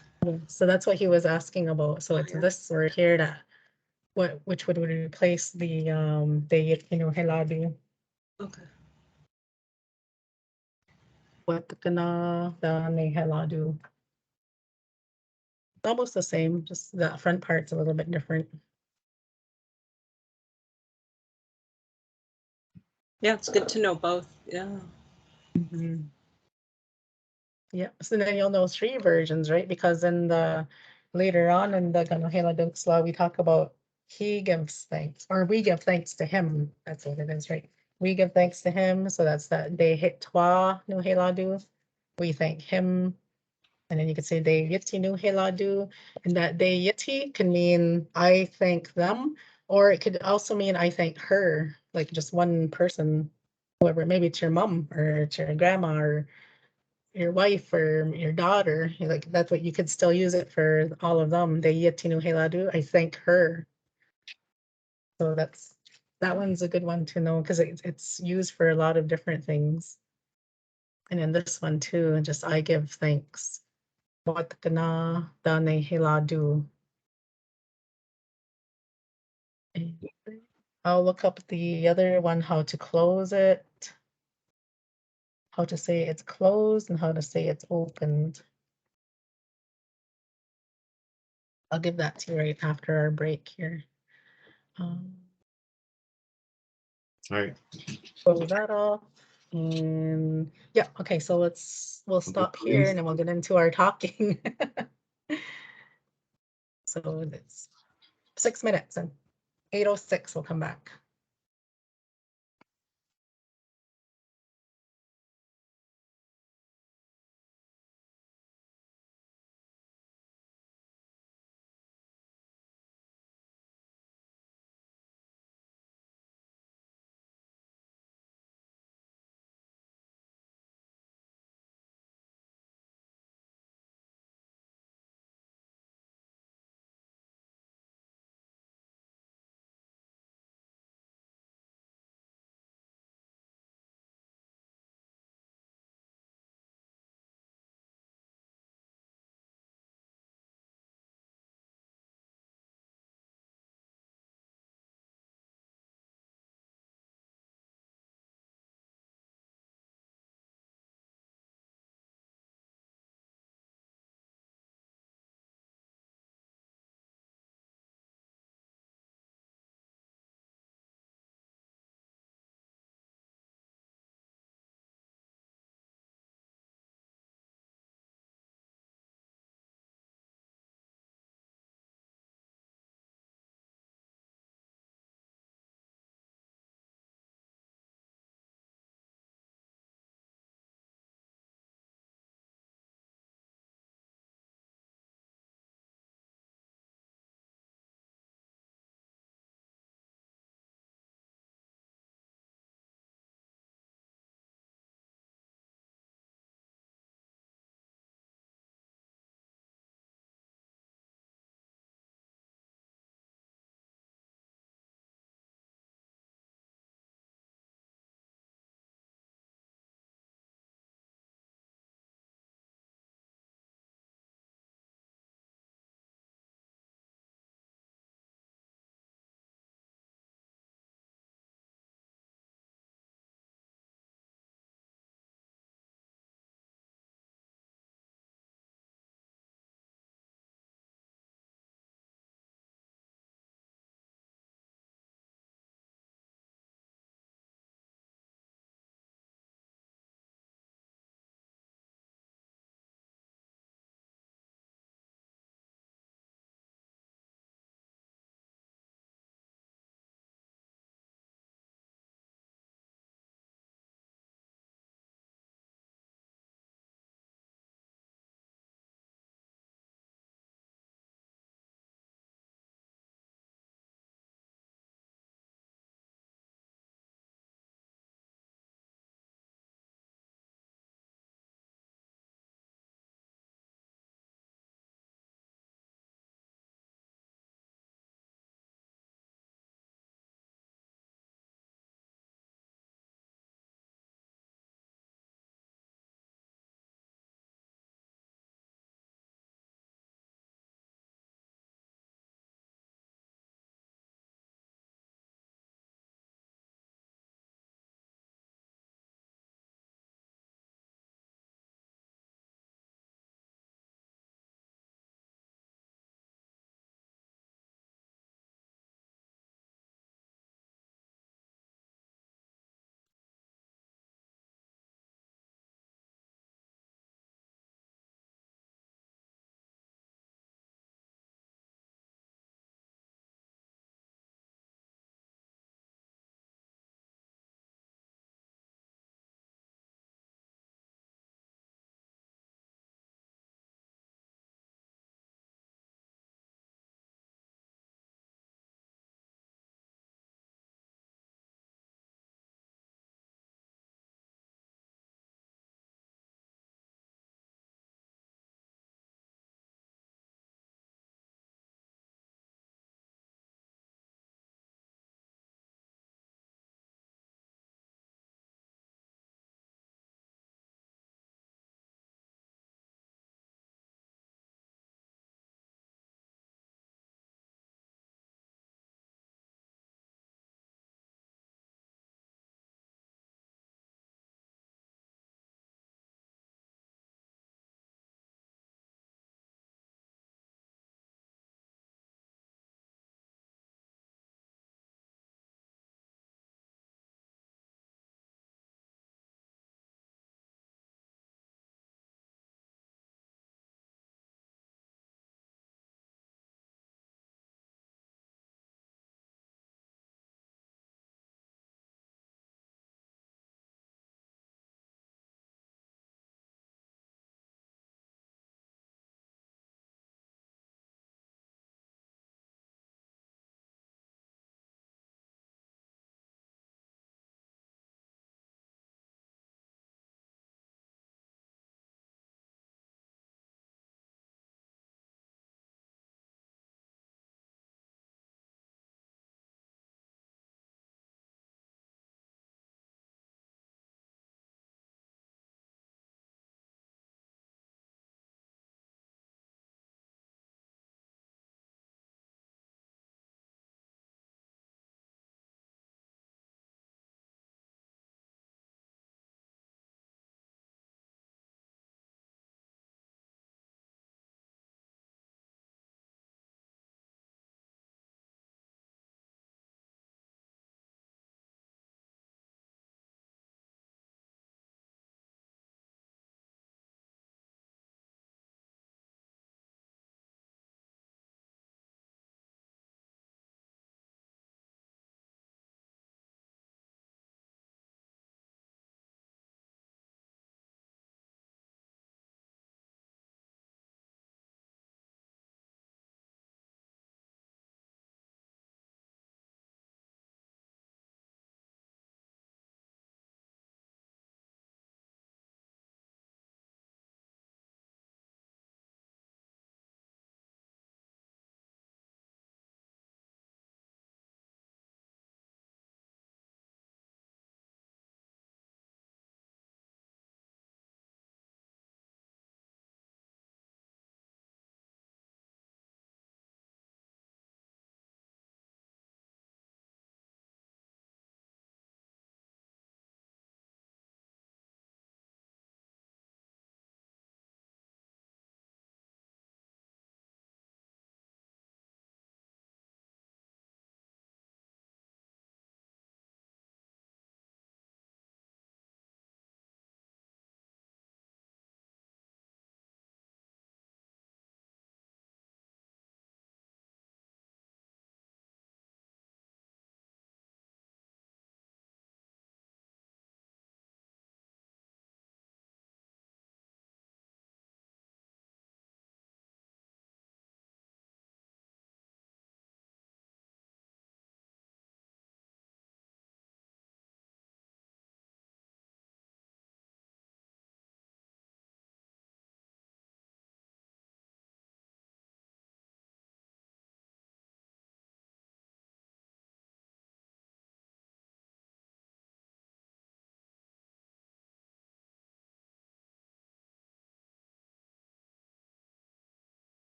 So that's what he was asking about. So it's this word here that which would replace the heladu. Okay. What kana da ne heladu. Almost the same, just the front part's a little bit different. Yeah, it's good to know both. Yeah. Mm-hmm. Yeah, so then you'll know 3 versions, right? Because in the later on in the Ganohela Dukes law, we talk about he gives thanks, or we give thanks to him. That's what it is, right? We give thanks to him, so that's that they hit twa nu heladu. We thank him, and then you could say they yiti nu heladu, and that they yiti can mean I thank them, or it could also mean I thank her, like just one person, whoever. Maybe it's your mom or it's your grandma or your wife or your daughter, like that's what you could still use it for all of them. De yetinu heladu, I thank her. So that one's a good one to know because it's used for a lot of different things. And in this one too, just I give thanks. Wat kana dane heladu. I'll look up the other one, how to close it, how to say it's closed and how to say it's opened. I'll give that to you right after our break here. All right. Close that off. And yeah, okay, so we'll stop here and then we'll get into our talking. So it's 6 minutes and 8:06 we'll come back.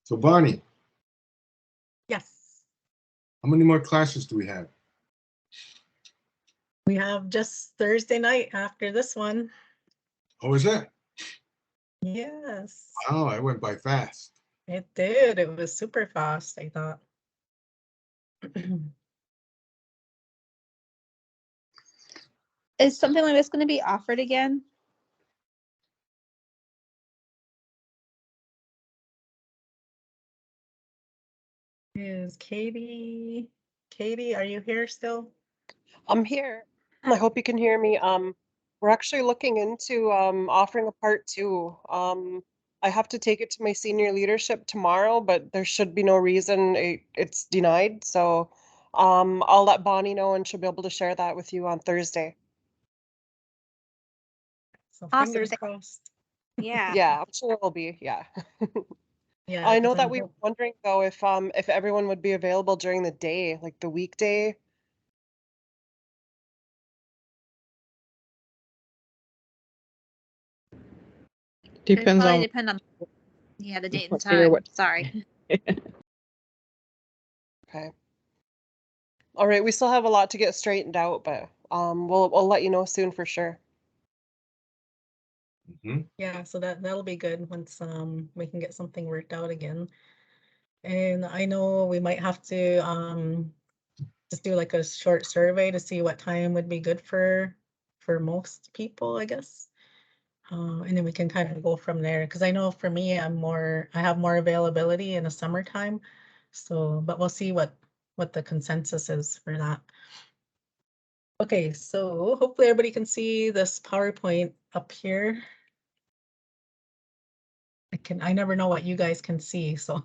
So Bonnie, Yes, how many more classes do we have? we have just Thursday night after this one. Oh, is that? Yes, Wow, it went by fast. it did. It was super fast, I thought. Is something like this going to be offered again? Is Katie, are you here still? I'm here. I hope you can hear me. We're actually looking into offering a part 2. I have to take it to my senior leadership tomorrow, but there should be no reason it's denied. So I'll let Bonnie know and she'll be able to share that with you on Thursday. So Awesome, fingers thank- crossed. Yeah. Yeah, I'm sure it'll be. Yeah. Yeah, I know 'cause that I'm we were hope- wondering though if everyone would be available during the day, like the weekday. It'd Depends probably on depend on the date and what day or time. what- Sorry. Okay. All right, we still have a lot to get straightened out, but we'll let you know soon for sure. Yeah, so that'll be good once we can get something worked out again. And I know we might have to just do like a short survey to see what time would be good for most people, I guess. And then we can kind of go from there. Because I know for me, I have more availability in the summertime. So, but we'll see what the consensus is for that. Okay, so hopefully everybody can see this PowerPoint up here. I never know what you guys can see, so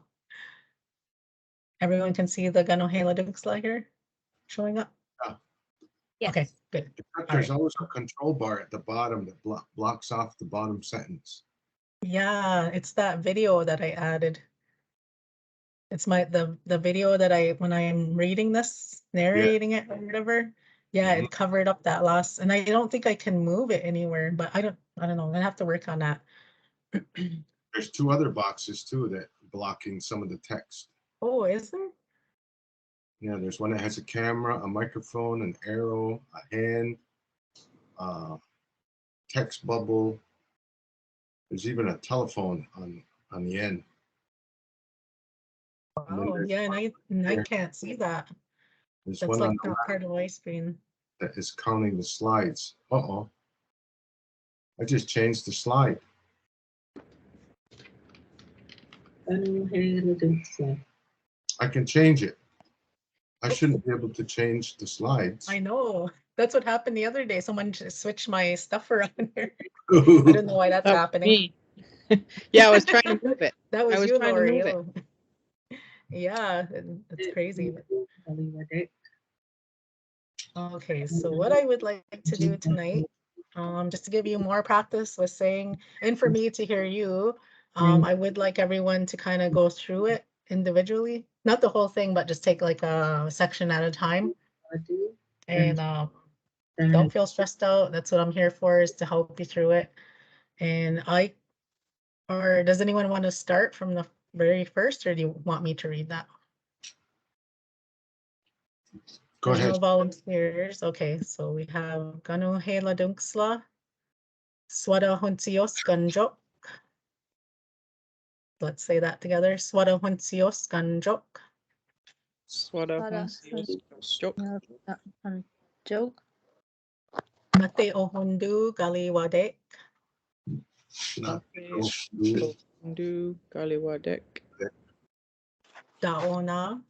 everyone can see the Ganohela Duxla here showing up? Yes. Okay, good. Except there's Alright. always a control bar at the bottom that blocks off the bottom sentence. Yeah, it's that video that I added. It's the video that when I am reading this, narrating it or whatever. Yeah, it covered up that last, and I don't think I can move it anywhere, but I don't know. I'm gonna have to work on that. There's 2 other boxes too that blocking some of the text. Oh, is there? Yeah, there's one that has a camera, a microphone, an arrow, a hand, text bubble. There's even a telephone on the end. And then Oh, there's yeah, one and I there. can't see that. There's That's one like on the not left part of my screen. that is counting the slides. Uh-oh. I just changed the slide. I can change it. I shouldn't be able to change the slides. I know. That's what happened the other day. Someone just switched my stuff around here. I don't know why that's That was happening. me. Yeah, I was trying to move it. That I was was you, trying to Lori. move it. Oh. Yeah, it's crazy. Okay, so what I would like to do tonight, just to give you more practice with saying, and for me to hear you, I would like everyone to kind of go through it individually, not the whole thing, but just take like a section at a time. And don't feel stressed out. That's what I'm here for, is to help you through it. And or does anyone want to start from the very first, or do you want me to read that? Go There's ahead. no volunteers. Okay, so we have Ganu Hela Dunksla, Swada Huntsios Ganjok. Let's say that together. Swada Huntsios Ganjok. Joke. Mate Ohundu Galiwadek. Do Galiwadek. Daona.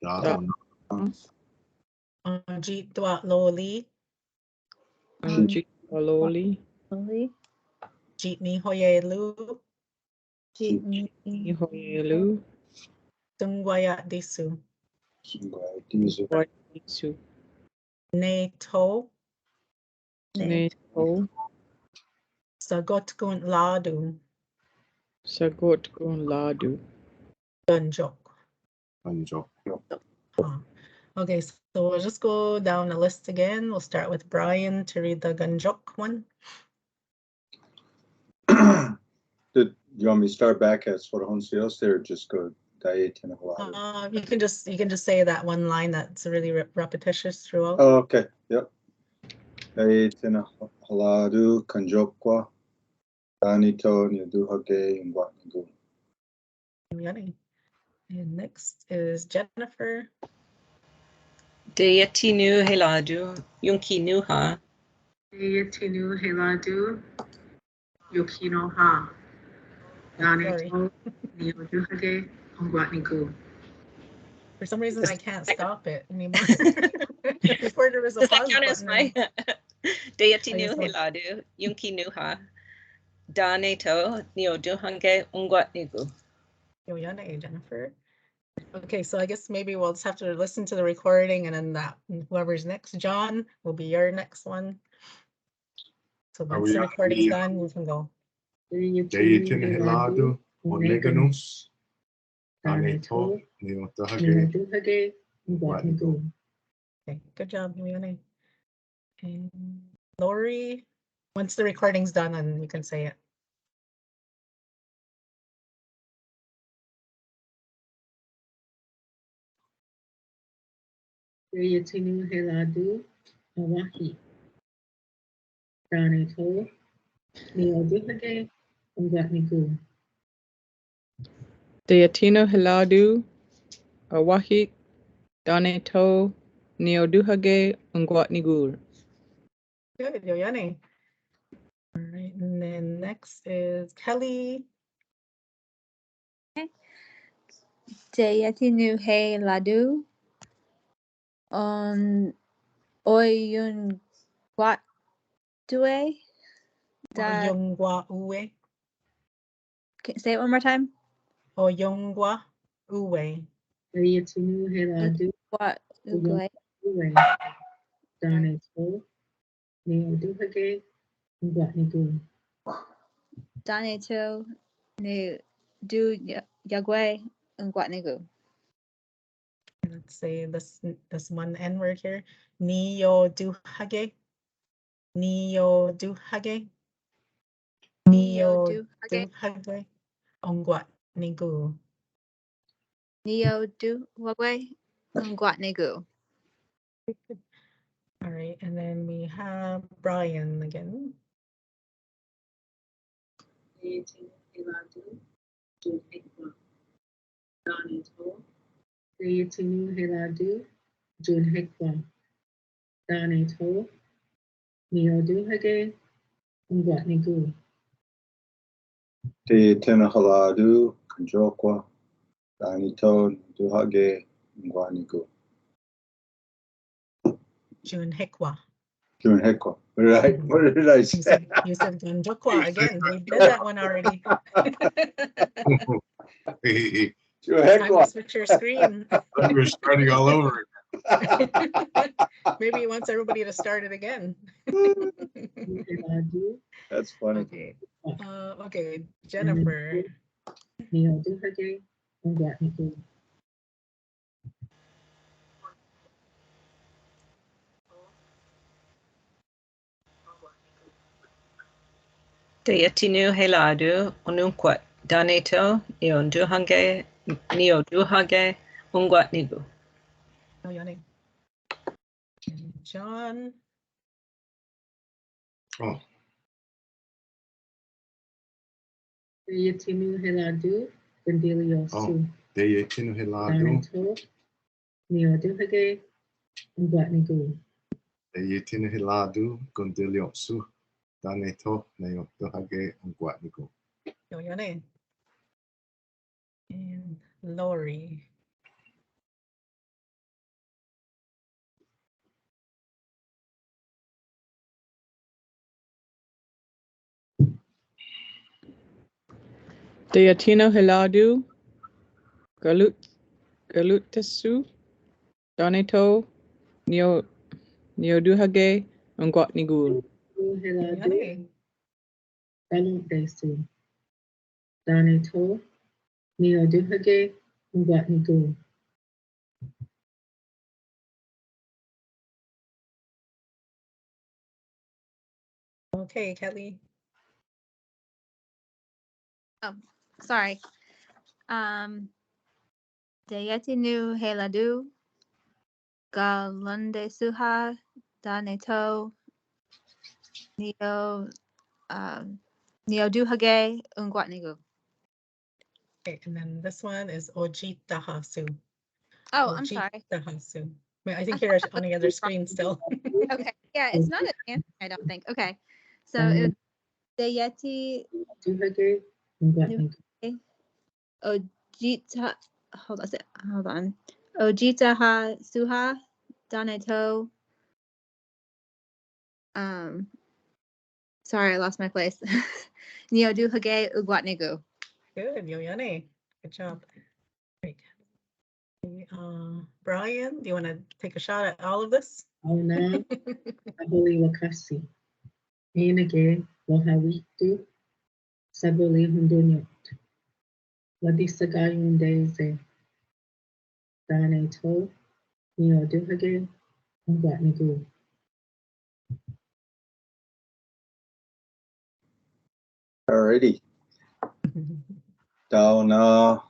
Da- Ajit Dwa Loli. Anjit Aloli. Jitni Hoyelu. Ihoyelu. Tungwayat Disu. Waisu. Ne To. Neto. Sagot Gun Ladu. Sagot Gun Ladu. Ganjok. Banjo. Okay, so we'll just go down the list again. We'll start with Brian to read the Ganjok one. you want me to start back at Swarahonsios or just go Daye Tena Haladu? You can just say that one line that's really repetitious throughout. Oh, okay. Yep. Daye Tena Haladu Kanjokwa Danito Niduhage and Watnigu. And next is Jennifer. Deyatinu heladu yunki nuha. Deyatinu heladu yukino ha. Daneto nioduhage ongwatnigu. For some reason, I can't stop it anymore. Before there was a Does that pause count as button. my Deyatinu want- heladu yunki nuha. Daneto nioduhage ongwatnigu. Yoyane, Jennifer. Okay, so I guess maybe we'll just have to listen to the recording and then that whoever's next, John, will be your next one. So once we the on recording's the- done, you can go. Daye Tena Haladu Oneganus Daneto Niotahage Nioduhage ongwatnigu. Okay, good job, Yoyane. And Lori, once the recording's done, and you can say it. Deyatinu heladu awahi. Daneto nioduhage ongwatnigu. Deyatino Hiladu, Awahik, Daneto, Neoduhage, Ungwatnigur. Good, Yoyane. All right, and then next is Kelly. Deyatinu heladu on oyun guatue. Oyongwa Uwe. Say it one more time. Oyongwa Uwe. Deyatinu heladu What? uwe. Daneto nioduhage ongwatnigu. Daneto nu du yagwe ungwatnigu. Let's say this one N word here. Niyo duhage. Niyo duhage. Niyo duhage. Ongwat nigu. Neo du wagwe ungwatnigu. All right, and then we have Brian again. Deyatinu heladu junhekwa. Daneto Deyatinu heladu junhekwa. Daneto nioduhage ongwatnigu. Daye Tena Haladu Kanjokwa Danito Niduhage and Watnigu. June Hikwa. Junhekwa. What did I You say? you said Ganjokwa again. We did that one already. Time to switch your screen. We're starting all over. Maybe he wants everybody to start it again. Heladu That's funny. Okay. Okay, Jennifer. nioduhage ongwatnigu. Deyatinu heladu onunquat. Daneto nioduhage ongwatnigu. Oh, Yanni. And John. Oh, Deyatinu heladu gandiliosu. Daye Tena Haladu Daneto nioduhage ongwatnigu. Daye Tena Haladu Gondiliosu Daneto Niotahage Ongwatnigu. Oh, Yanni. And Lori. Deyatino Hiladu, Galutasu, Daneto, Neoduhage, Ungwatnigur. Heladu Yanni. galundesu. Daneto nioduhage ongwatnigu. Okay, Kelly. Oh, sorry. Deyeti nu heladu. Galunde suha. Daneto. Neo. Neo duhage. Ungwatnigu. Okay, and then this one is Ojita Hasu. Oh, I'm sorry. Ojita Hasu. I think I you're thought that on the was other wrong. screen still. Okay. Yeah, it's not advanced, I don't think. Okay. So it was Deyeti Duhage, Ungwatnigu. Ojita. Hold on. Ojita ha suha. Daneto. Sorry, I lost my place. Neo duhage. Ugwatnigu. Good, Yoyane. Good job. Great. Okay, Brian, do you want to take a shot at all of this? Auna, Abuli Wakasi. Enage, Wahawitu, Sabuli Hundunyot. Ladisagayun Daisy. Dane To, Neo Duhage, Ungwatnigu. Alrighty. Dauna,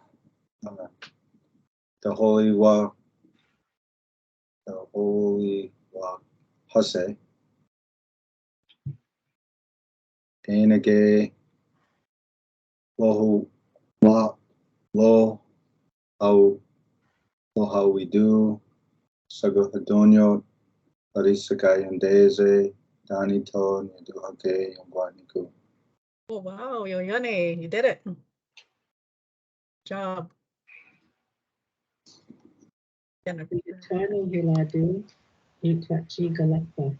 the Holy Wa Hase. Enage, Lohu, Lo, how we do, Sagohadonyo, Arisagayan Deze, Danito, Niduhage, Ungwaniku. Oh, wow, Yoyane, you did it. Good job. Jennifer. Tano Hiladu, Itwachi Galapa.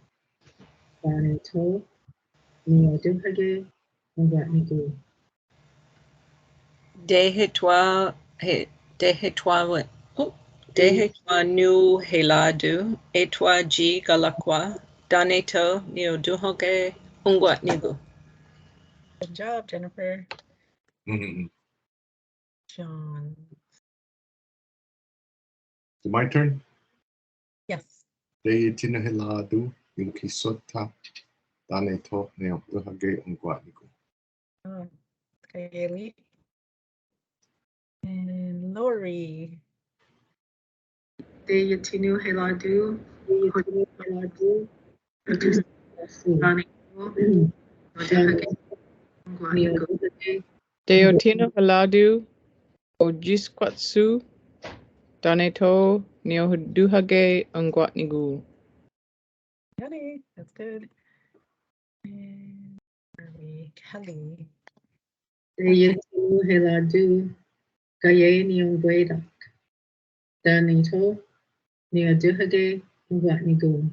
Dane To, Neo Duhage, Ungwatnigu. Dehetwa nu heladu, etwa ji galakwa, daneto neoduhoge ungwatnigu. Good job, Jennifer. Mhm. John. Is it my turn? Yes. Te tinahiladu yung kisota daneto neotuhage ungwaniku. Kaylee. And Lori. De Yatinu Heladu, Yatinu Heladu, Dane To, Duhage, Ungwatnigu. Deotino Haladu, Ojisquatsu, Daneto, Neoduhage, Ungwatnigu. Kelly, that's good. And Kelly. De Yatinu Heladu, Gaye Niongwedak. Dane To, Neoduhage, Ungwatnigu.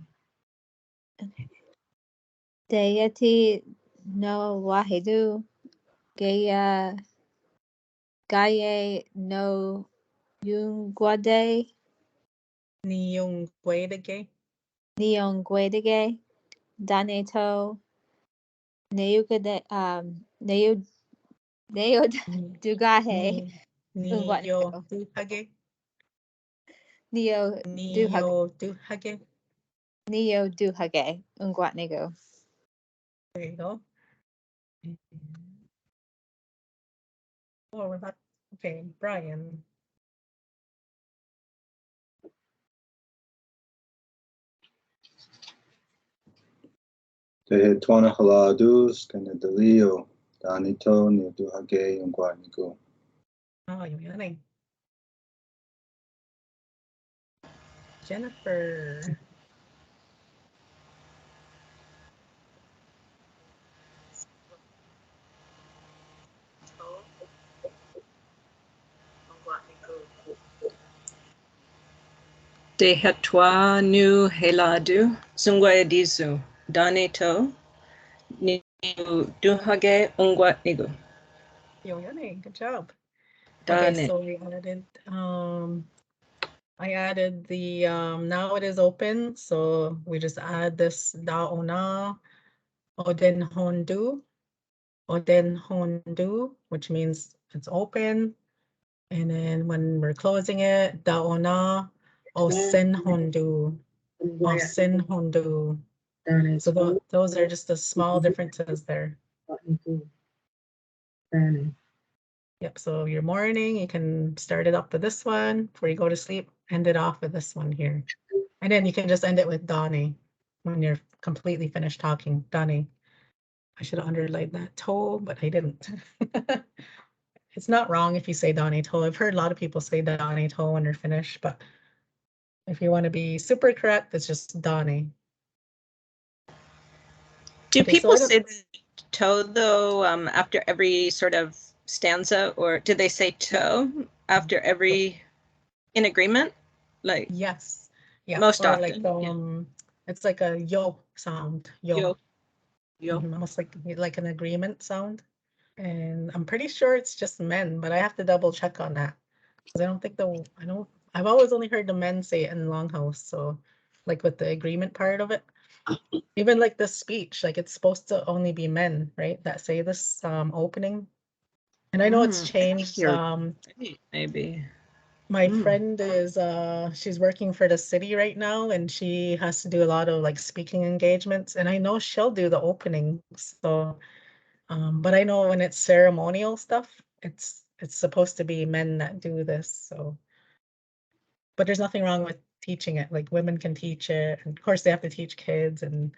Deity no wahidu. Gaye no yungwade. Niyong Guedage. Neongwedege. Daneto. Neugade. Neo dugahe. Niyo Duhage. Neo duhage. Niyo Duhage. Neo duhage. Ungwatnigu. There you go. Oh, we're not. Okay, Brian. Tehetwana haladus, Kanadalio, Danito, Niduhage, Ungwaniku. Oh, Yoyane. Jennifer. Dehetwa nu heladu, zungwayadizu, daneto neoduhage ungwatnigu. Yoyane, good job. Dane. Okay, so we added, I added the, now it is open, so we just add this daona, oden hondu, which means it's open. And then when we're closing it, daona, osen hondu. Dane So To, those are just the small differences there. Ungwatnigu. Dane. Yep, so your morning, you can start it up with this one before you go to sleep, end it off with this one here. And then you can just end it with Donnie when you're completely finished talking. Donnie. I should have underlined that toe, but I didn't. It's not wrong if you say Donnie toe. I've heard a lot of people say Donnie toe when they're finished, but if you want to be super correct, it's just Donnie. Do Okay, so people I don't- say the toe though after every sort of stanza, or do they say toe after every in agreement? Like Yes. Yeah. most or often. like it's like a yo sound. Yo. Yo. Almost like an agreement sound. And I'm pretty sure it's just men, but I have to double check on that. Because I don't think I've always only heard the men say it in Longhouse. So like with the agreement part of it. Even like the speech, like it's supposed to only be men, right? That say this opening. And I know it's changed. Maybe. My friend is she's working for the city right now, and she has to do a lot of like speaking engagements, and I know she'll do the opening. So but I know when it's ceremonial stuff, it's supposed to be men that do this. So but there's nothing wrong with teaching it. Like women can teach it, and of course they have to teach kids and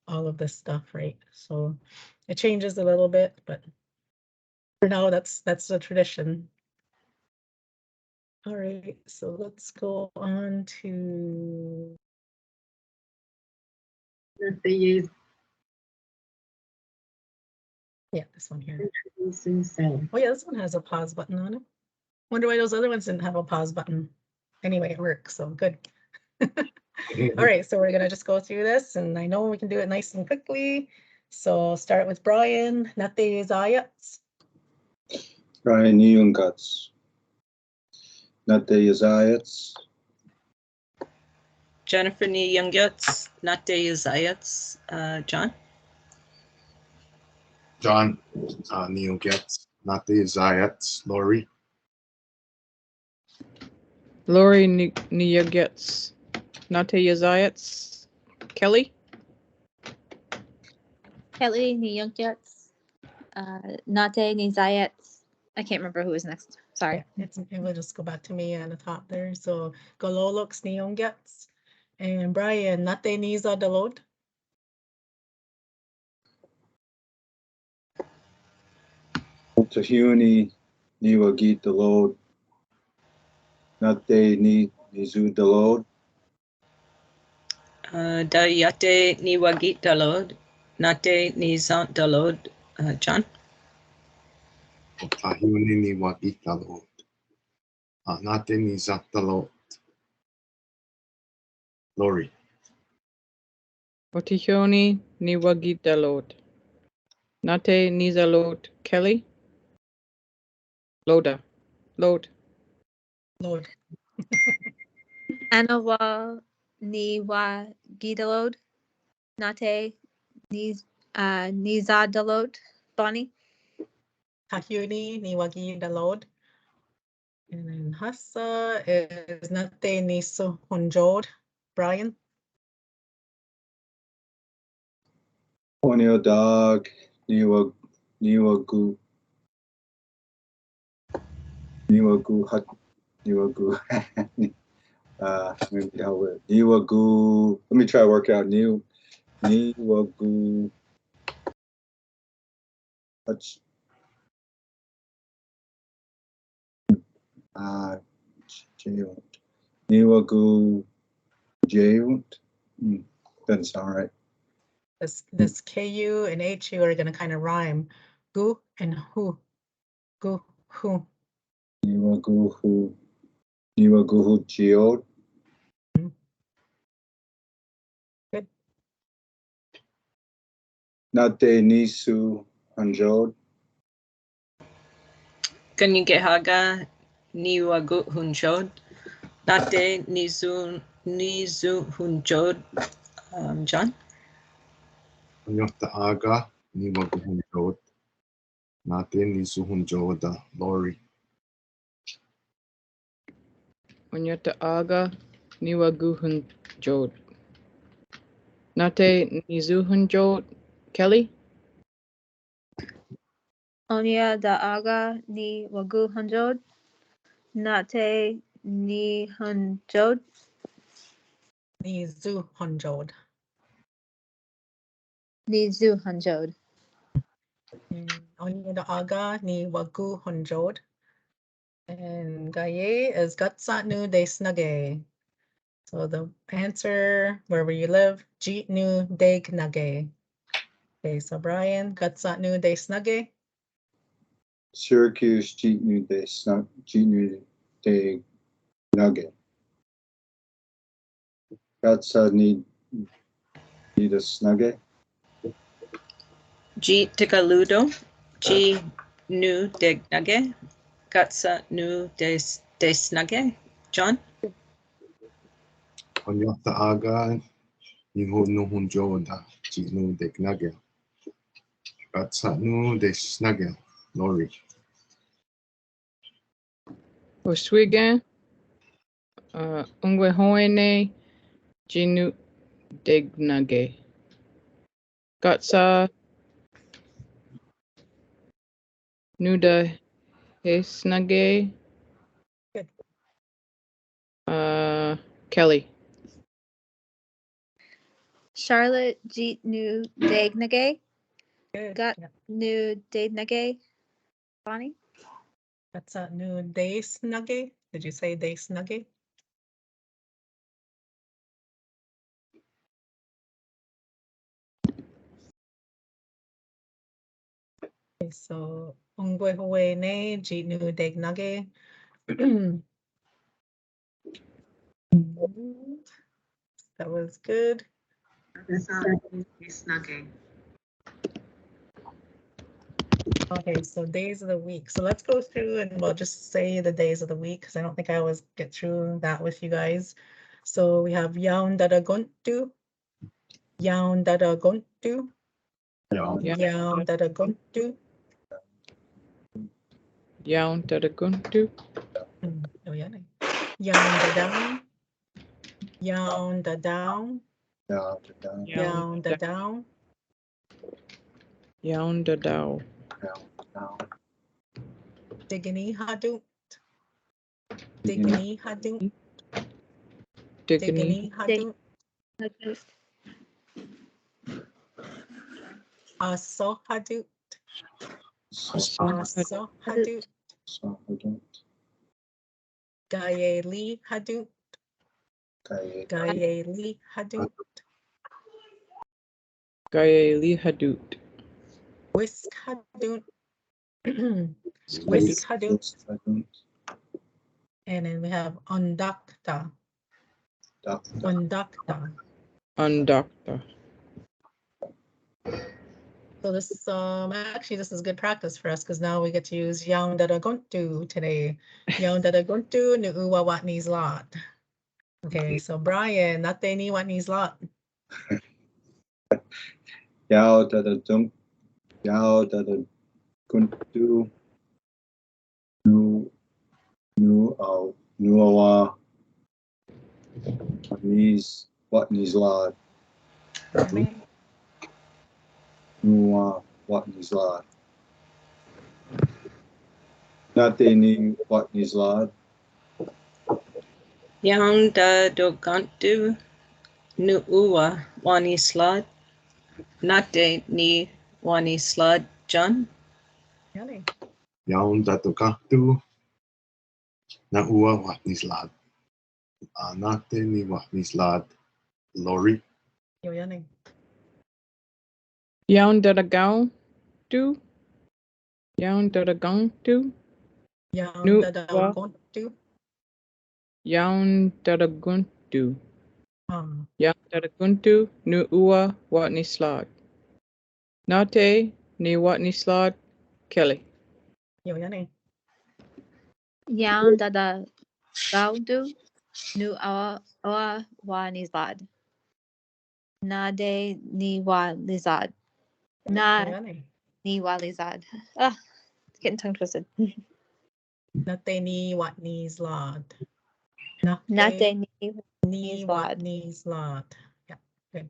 all of this stuff, right? So it changes a little bit, but for now that's the tradition. All right, so let's go on to yeah, this one here. Introducing self. Oh yeah, this one has a pause button on it. Wonder why those other ones didn't have a pause button. Anyway, it works, so good. All right, so we're gonna just go through this, and I know we can do it nice and quickly. So start with Brian. Nate Zayats. Brian Nyunguts. Nate Yazayats. Jennifer Ni Youngyuts, Nate Zayats, John. John Neil Getz, not the Zayats, Lori. Lori Nyagets. Nate Yazayats. Kelly. Kelly Niyunkyats, Nate Nizayats. I can't remember who was next. Sorry. Yeah, it will just go back to me on the top there. So Gololox Neongets. And Brian, Nate Niza Delod. Tahuni Niwagit the load. Nate Nizu the load. Dayate Niwagit Dalod, Nate Nizant Dalod, John. Tahuni ni Wagitalot. Nate ni Zatalot. Lori. Otihoni Niwagitalot. Nate Nizalot. Kelly. Loda. Load. Lord. Anawa Niwa Gidalod, Nate Nizadalod, Bonnie. Tahuni Niwagi Delod. And then Hassa is Nate Niso Hunjod. Brian. Ponyo dog Niwagu hut Niwagu. Maybe I'll wait. Niwagu. Let me try to work out Niwagu. Hutch. Jayunt. Niwagu Jayunt. Doesn't sound right. This KU and HU are gonna kind of rhyme. Gu and hu. Gu hu. Niwagu Geode. Good. Nate Nisu Hanjod. Can you get Haga Niwagut Hunjod, Nate Nizu Hunjod, John. Anyota Aga ni Waguhunjod. Nate ni Suhunjoda. Lori. Onyata Aga Niwaguhun Jod. Nate Nizuhun Jod. Kelly. Oneida aga ni wagu hanjod. Nate ni hanjod. Ni zu honjod. Ni zu hanjod. On the aga ni wagu honjod. And gaye is gatsatnu de snage. So the answer, wherever you live, jitnu de gnage. Okay, so Brian, gatsatnu de snage. Syracuse Jeetnu de Nugget. Gatsa need a snugget. G Tigaludo. G nu de nugget. Gatsa nu de snugget. John? Onyata aga no hunjoda jinu de gnagel. Gatsanu de snagel. Lori. Oswigan. Ungwehoene. Jinu Degnage. Gatsa. Nuda Hesnage. Good. Kelly. Charlotte Jeet Nu Dagnage. Good. Got Yeah. Nu Dagnage. Bonnie? Gatsatnu de snage. Did you say de snage? Okay, so ungwehoene jitnu de gnage. That was good. Okay, so days of the week. So let's go through and we'll just say the days of the week because I don't think I always get through that with you guys. So we have yaun dada gontu, yaun dada gontu, yaun dada gontu. Yaun Tadaguntu. Oh yeah, yaun dadang, yaun dadang, yaun dadang, Yaun Dadao. digini hadu, digini hadu, Digony. digini hadu, aso hadu, aso hadu, gaye li hadu, gaye li hadu, Gaye Li Hadut. whisk hadu, whisk hadu, and then we have undakta, undakta. Undoctor. So this actually this is good practice for us because now we get to use yaun dada gontu today. Yaun dada gontu nu'uwa watni's lot. Okay, so Brian, nate ni watni's lot. Yao dada kuntu nuawa watni's lad. Nuwa watni's lad. Nate ni watni's lad. Yang da dogantu nu uwa wani slad. Nate ni wani slad. John? Yummy. Yaun datokatu. Na ua watnis lad. Anate ni watnis lad. Lori. Yo, yummy. Yaun Dadagau. Do. Yaun Dadagang. Do. Yaun Nu dada wa. gontu. Yaun Dadaguntu. Um, Yaun Dadaguntu. Nu Ua Watni Slod. Nate Ni Watni Slod. Kelly. yo, yummy. Yaun Dada Gaudu. Nu Awa Wa Nizad. Nade Ni Wa Lizad. Yo, Na yummy. Ni Wa Lizad. Ah, it's getting tongue twisted. Nate ni watni's lot. Nate Ni ni lad. watni's lot. Yeah, good.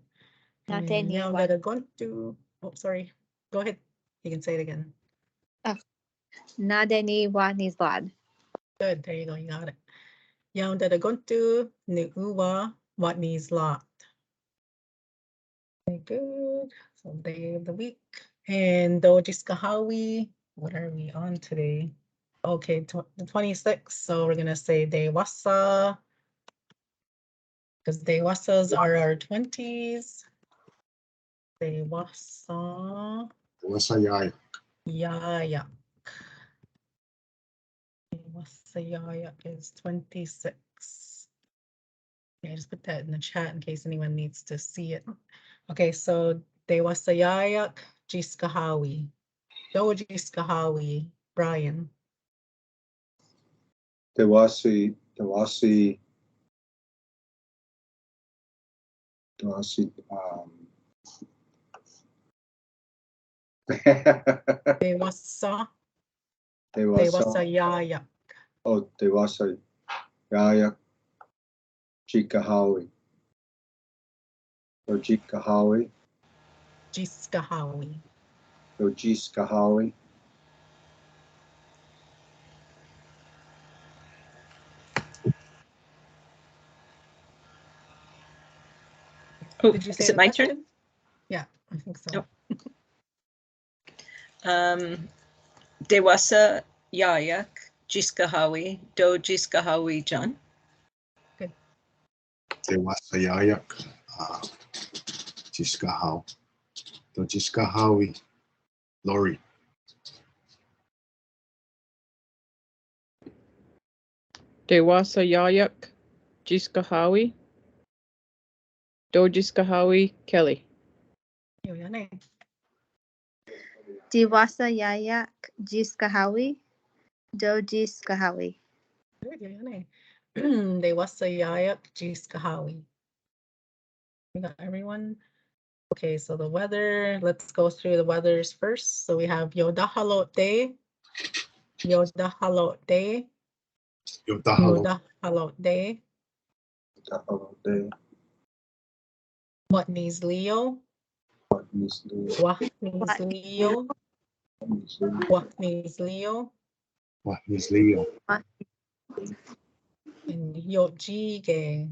Nate And ni yaun wa. dada gontu. Oh, sorry. Go ahead. You can say it again. Nade ni wa ni zlad. Good. There you go. You got it. Yaun da guntu ni uwa what needs lot. Okay, good. So day of the week. And Dojiskahawi, what are we on today? Okay, the 26th. So we're gonna say Dewasa, because Dewasas are our 20s. Dewasa. Wasayaya. Yayak. Dewasa Yayak is 26. Yeah, just put that in the chat in case anyone needs to see it. Okay, so Dewasa Yayak, Jiskahawi. Dojiskahawi, Brian. Dewasi, Dewasa. Dewasa Dewasa, Yayak. oh, Dewasa, Yayak, Chikahawi, or Chikahawi, Jiskahawi. or Jiskahawi. Oh, Did you is say it the my question? turn? Yeah, I think so. Yep. Dewasa Yayak, Jiskahawi, Do Jiskahawi John. Good. Dewasayayak. Jiskahaw. The Jiskahawi. Lori. Dewasa Yayak, Jiskahawi, Dojiskahawi, Kelly. Yone. Diwasa yayak jiskahawi. Do jiskahawi. Good, Yone. Dewasa Yayak, Jiskahawi. We got everyone. Okay, so the weather, let's go through the weathers first. So we have Yodahalot Day. Yodahalot Day. Yotahalo. Yodahalot Day. What needs Leo? What needs Leo? What needs Leo? What is Leo? And Yojige.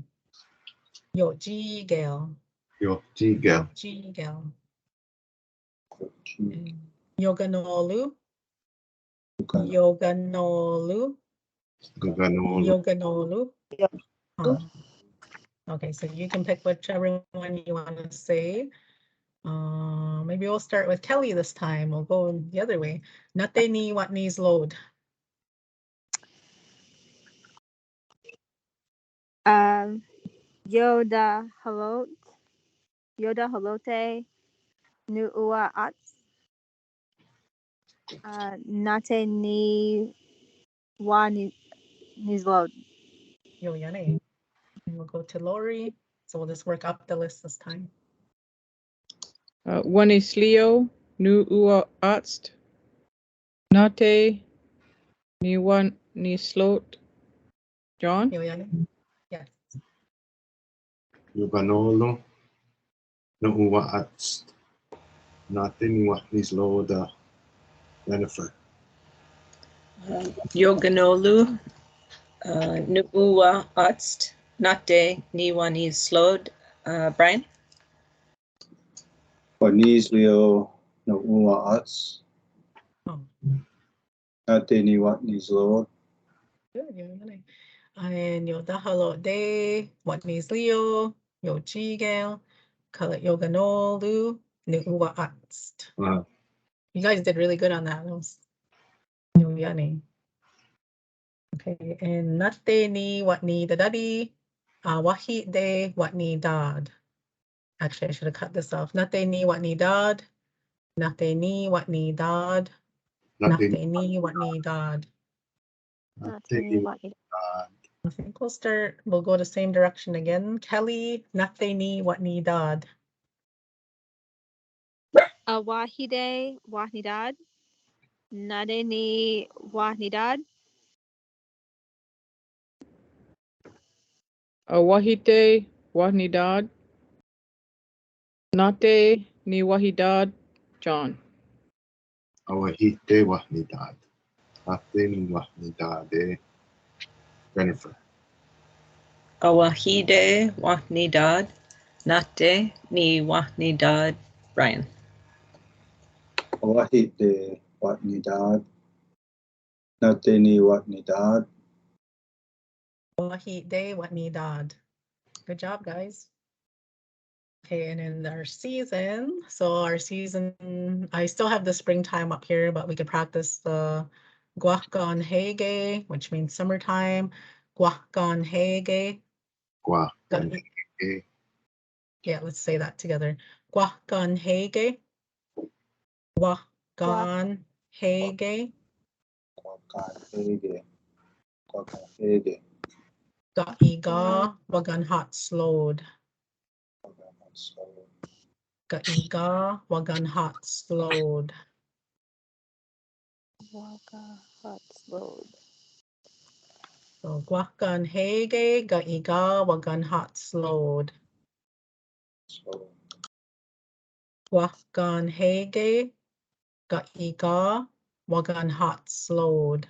Yojigel. Yo, Jigel. Yojigel. Yoganolu. Yoganolu. Gaganolo. Yoganolu. Okay, so you can pick whichever one you want to say. Maybe we'll start with Kelly this time. We'll go the other way. Nate ni what needs load. Yoda halot. Yoda halote. Nuua ats. Nate ni wa ni nizlod. Yoyane. And we'll go to Lori. So we'll just work up the list this time. One is Leo, Nu Ua Atst, Nate, Ni One, Ni Slot, John. Yoyane. Yes. Yoganolo. No uwa at. Nothing what is Loda. Jennifer. Yoganolu, Nuua Atst, Nate, Niwani Slod, Brian. Panis Leo, no Ua Ats, Oh, Nate ni what needs Lord, good. Yoyane. And Yodahalo Day. What needs Leo? Yojigel. Kala Yoganolu. Nuua Atst. You guys did really good on that. That was Yoyane. Okay, and Nate ni what ni dadadi. Wahid de what ni dad. Actually, I should have cut this off. Nate ni what ni dad. Nate ni what ni dad. Nate ni what ni dad. Nothing. I think we'll go the same direction again. Kelly, Nate ni what ni dad. Wahide wahnidad. Nade ni wahnidad. Wahite, Wahnidad, Nate, Ni Wahidad, John. Awahite wahnidad. Ate ni wahnidade. Jennifer. Awahide wahnidad. Nate ni wahnidad. Brian. Awahide wahnidad. Nate ni wahnidad. Wahide Wanidad. Good job, guys. Okay, and in our season, so our season, I still have the springtime up here, but we could practice the Guacan Hege, which means summertime. Guacan Hege. Gua. Yeah, let's say that together. Guacan Hege. Guacan Hege. Kwakahege. Kwakahege. Ga'iga Wagan Hot Slowed. Ga'iga Wagan Hot Slowed. Waka hot slowed. So Guacan Hege Ga'iga Wagan Hot Slowed. So, Guacan Hege Ga'iga Wagan Hot Slowed.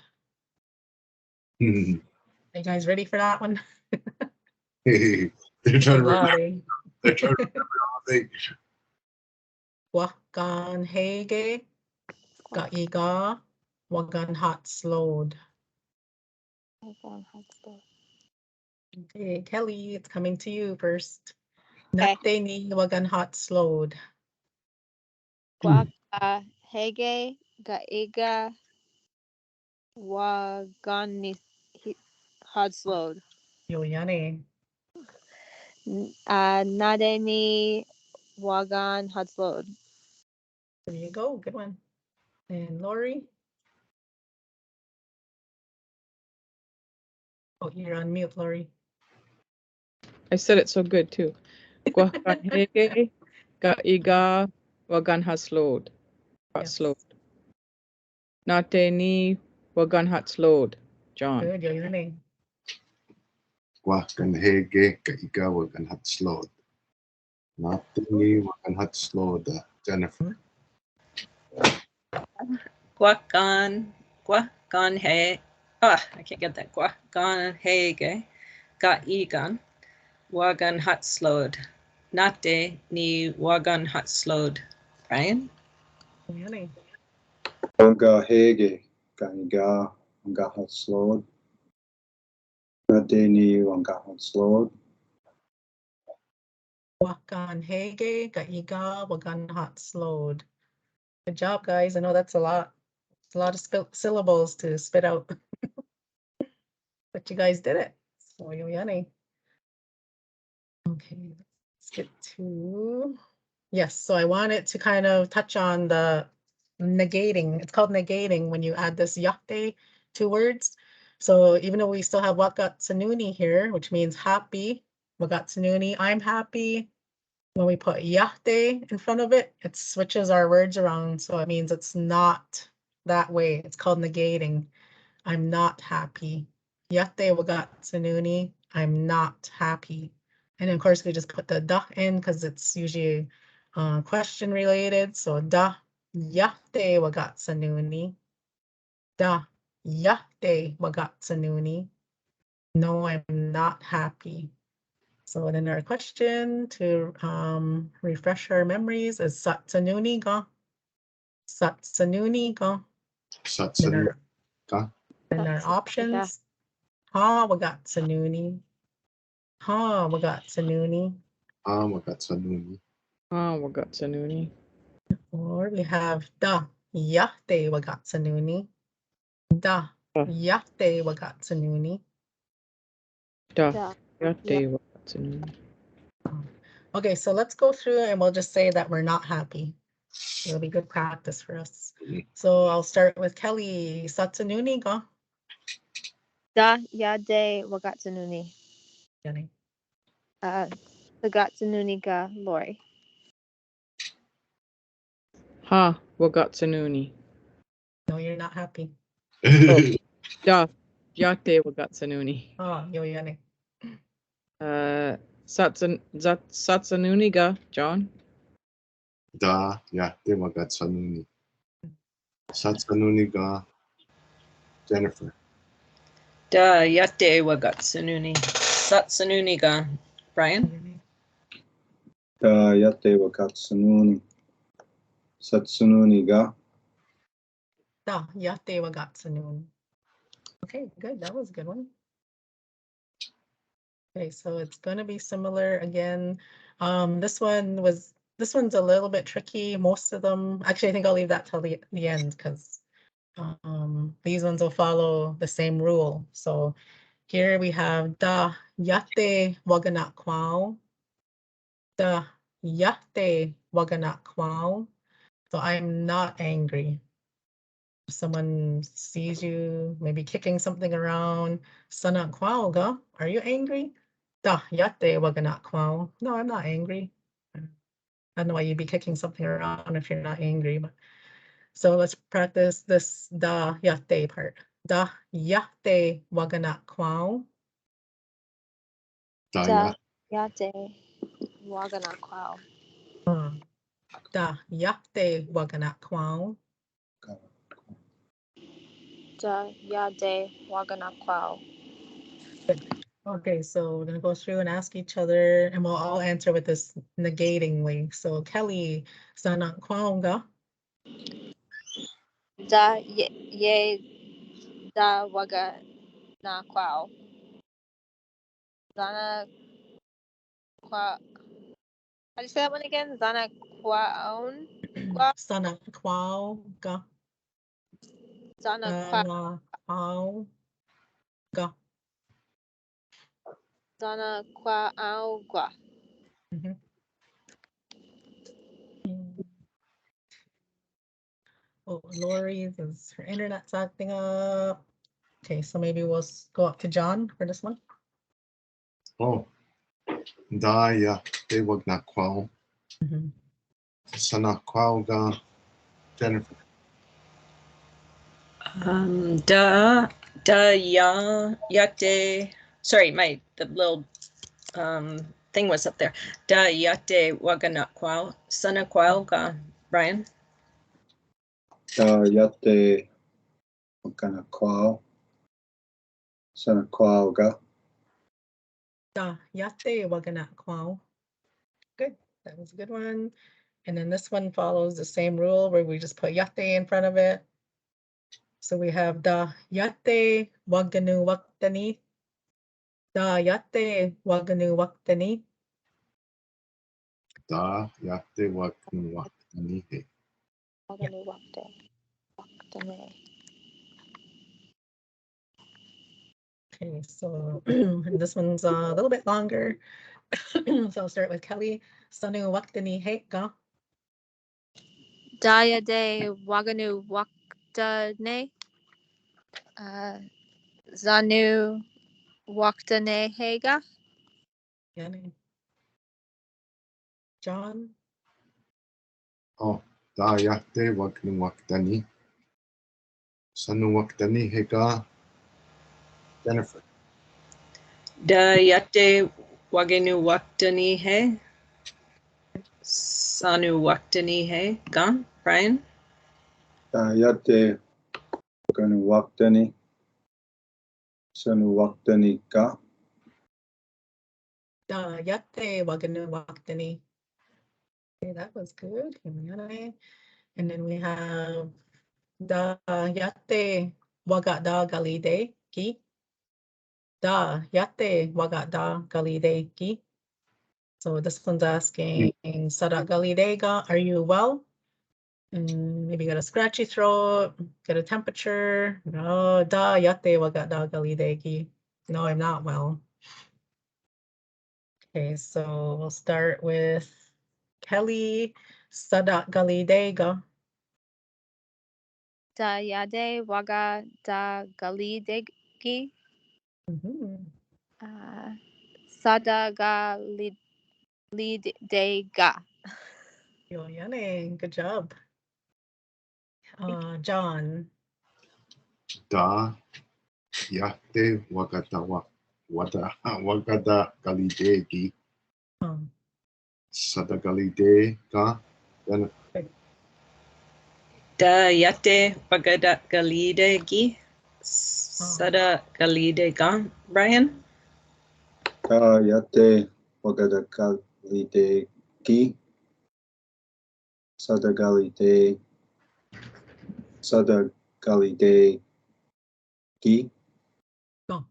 Are you guys ready for that one? They're trying to remember. Lottie. They're trying to remember all things. Guacan Hege Ga'iga Wagan Hot Slowed. Waka hot slowed. Okay, Kelly, it's coming to you first. Okay. Nate ni Wagan Hot Slowed. Waka hege gaiga wagani hot slowed. Yoyane. Nade ni wagan hot slowed. There you go. Good one. And Lori. Oh, you're on mute, Lori. I said it so good too. Guacan Hege Ga'iga Wagan Haslod. Hot Yes. slowed. Nate ni Wagan Hot slowed. John. Good, Yoyane. Guacan hege kaiga wagan hat slowed. Natini wagan hat slowed. Jennifer. Guacan he. I can't get that. Guacan hege. Ga'igan. Wagan hot slowed. Nate ni wagan hot slowed. Brian. Yoyane. Kwakahege. Kaiga. Wangahat slowed. Nate ni wangahat slowed. Wakan Hege Ga'iga Wagan Hot Slowed. Good job, guys. I know that's a lot. It's a lot of syllables to spit out. But you guys did it. So Yoyane. Okay, let's get to, yes, so I wanted to kind of touch on the negating. It's called negating when you add this yakte, 2 words. So even though we still have wagatsanuni here, which means happy, wagatsanuni, I'm happy. When we put yakte in front of it, it switches our words around. So it means it's not that way. It's called negating. I'm not happy. Yakte wagatsanuni, I'm not happy. And of course, we just put the da in because it's usually question related. So da yahte wagatsanuni. Da yahte wagatsanuni. No, I'm not happy. So then our question to refresh our memories is satsanuni ga. Satsanuni ga. Satsanuni. Then our options. Ha wagatsanuni. Ha wagatsanuni. Wagatsanuni. Wagatsanuni. Or we have da yahte wagatsanuni. Da yahte wagatsanuni. Da Yate Wagatsanuni. Okay, so let's go through and we'll just say that we're not happy. It'll be good practice for us. So I'll start with Kelly. Satsanuni ga. Da yade wagatsununi. Jenny. Wagatsununi ga Lori. Ha Wagatsanuni. No, you're not happy. Da Yate Wagatsanuni. Oh, Yoyane. Satsanuni ga John. Da yahte wagatsanuni. Satsanuni ga Jennifer. Da yate wagatsununi. Satsununi ga. Brian? Da yate wakatsununi. Satsununi ga. Da yate wa gatsunun. Okay, good. That was a good one. Okay, so it's going to be similar again. This one's a little bit tricky. Most of them, actually, I think I'll leave that till the end because these ones will follow the same rule. So here we have da yate waganak kwao. Da yate waganak kwao. So I'm not angry. If someone sees you maybe kicking something around, sanak kwao ga, are you angry? Da yate waganak kwao. No, I'm not angry. I don't know why you'd be kicking something around if you're not angry, but so let's practice this da yate part. Da yate waganak kwao. Da Yate waganak kwao. Da yate waganak kwao. Da yate waganak kwao. Good. Okay, so we're gonna go through and ask each other, and we'll all answer with this negating way. So Kelly, sanak kwao ga. Da ye da waganak kwao. Zana kwa. How do you say that one again? Zana kwaon. Sanak kwao ga. Zana Sanak kwao ga. Zana kwaon gwa. Oh, Lori's is her internet's acting up. Okay, so maybe we'll go up to John for this one. Oh. Da yate waganak kwao. Sanak kwao ga Jennifer. Yate. Sorry, the little thing was up there. Da yate waganak kwao. Sana kwao ga. Brian? Da yate waganak kwao. Sana kwao ga. Da yate waganak kwao. Good, that was a good one. And then this one follows the same rule where we just put yate in front of it. So we have da yate waganu waktani. Da yate waganu waktani. Da yate waganu waktani he. Waganu wakte. Waktane. Okay, so this one's a little bit longer. So I'll start with Kelly. Sanu waktani he ga. Daya de waganu waktane. Zanu waktane hega. Yani. John. Oh. Da yate waganu waktani. Sanu waktani he ga Jennifer. Da yate wagenu waktani he. Sanu waktani he. Ga. Brian? Da yate waganu waktani. Sanu waktani ga. Da yate waganu waktani. Okay, that was good. And then we have da yate wagada galide ki. Da yate wagada galide ki. So this one's asking Sadak galide ga, are you well? Maybe you got a scratchy throat, get a temperature. No, da yate wagada galide ki. No, I'm not well. Okay, so we'll start with Kelly. Sadak galide ga. Da yade waga da gali degi. Sada ga lead de ga. Yane, good job. John. Da yate wagada wagada galide gi. Sada galide ga Jennifer. Da yate wagada galide gi. Sada galide ga. Brian? Yate wagadagalide gi. Sadagalide gi. Go.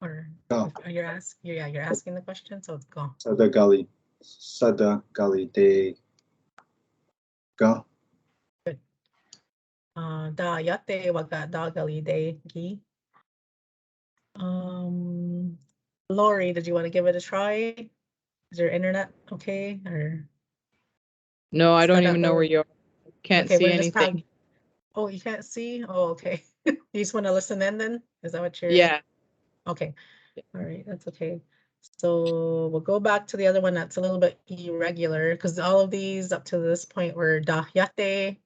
Or Go. you're asking the question, so it's go. Sadagalide ga. Da yate wagadagalide gi. Lori, did you want to give it a try? Is your internet okay? Or No, I don't Sada even know where Lori. you are. Can't Okay, see we're just anything. Oh, you can't see? Oh, okay. You just want to listen in then? Is that what you're? Yeah. Okay. All right, that's okay. So we'll go back to the other one that's a little bit irregular because all of these up to this point were da yate,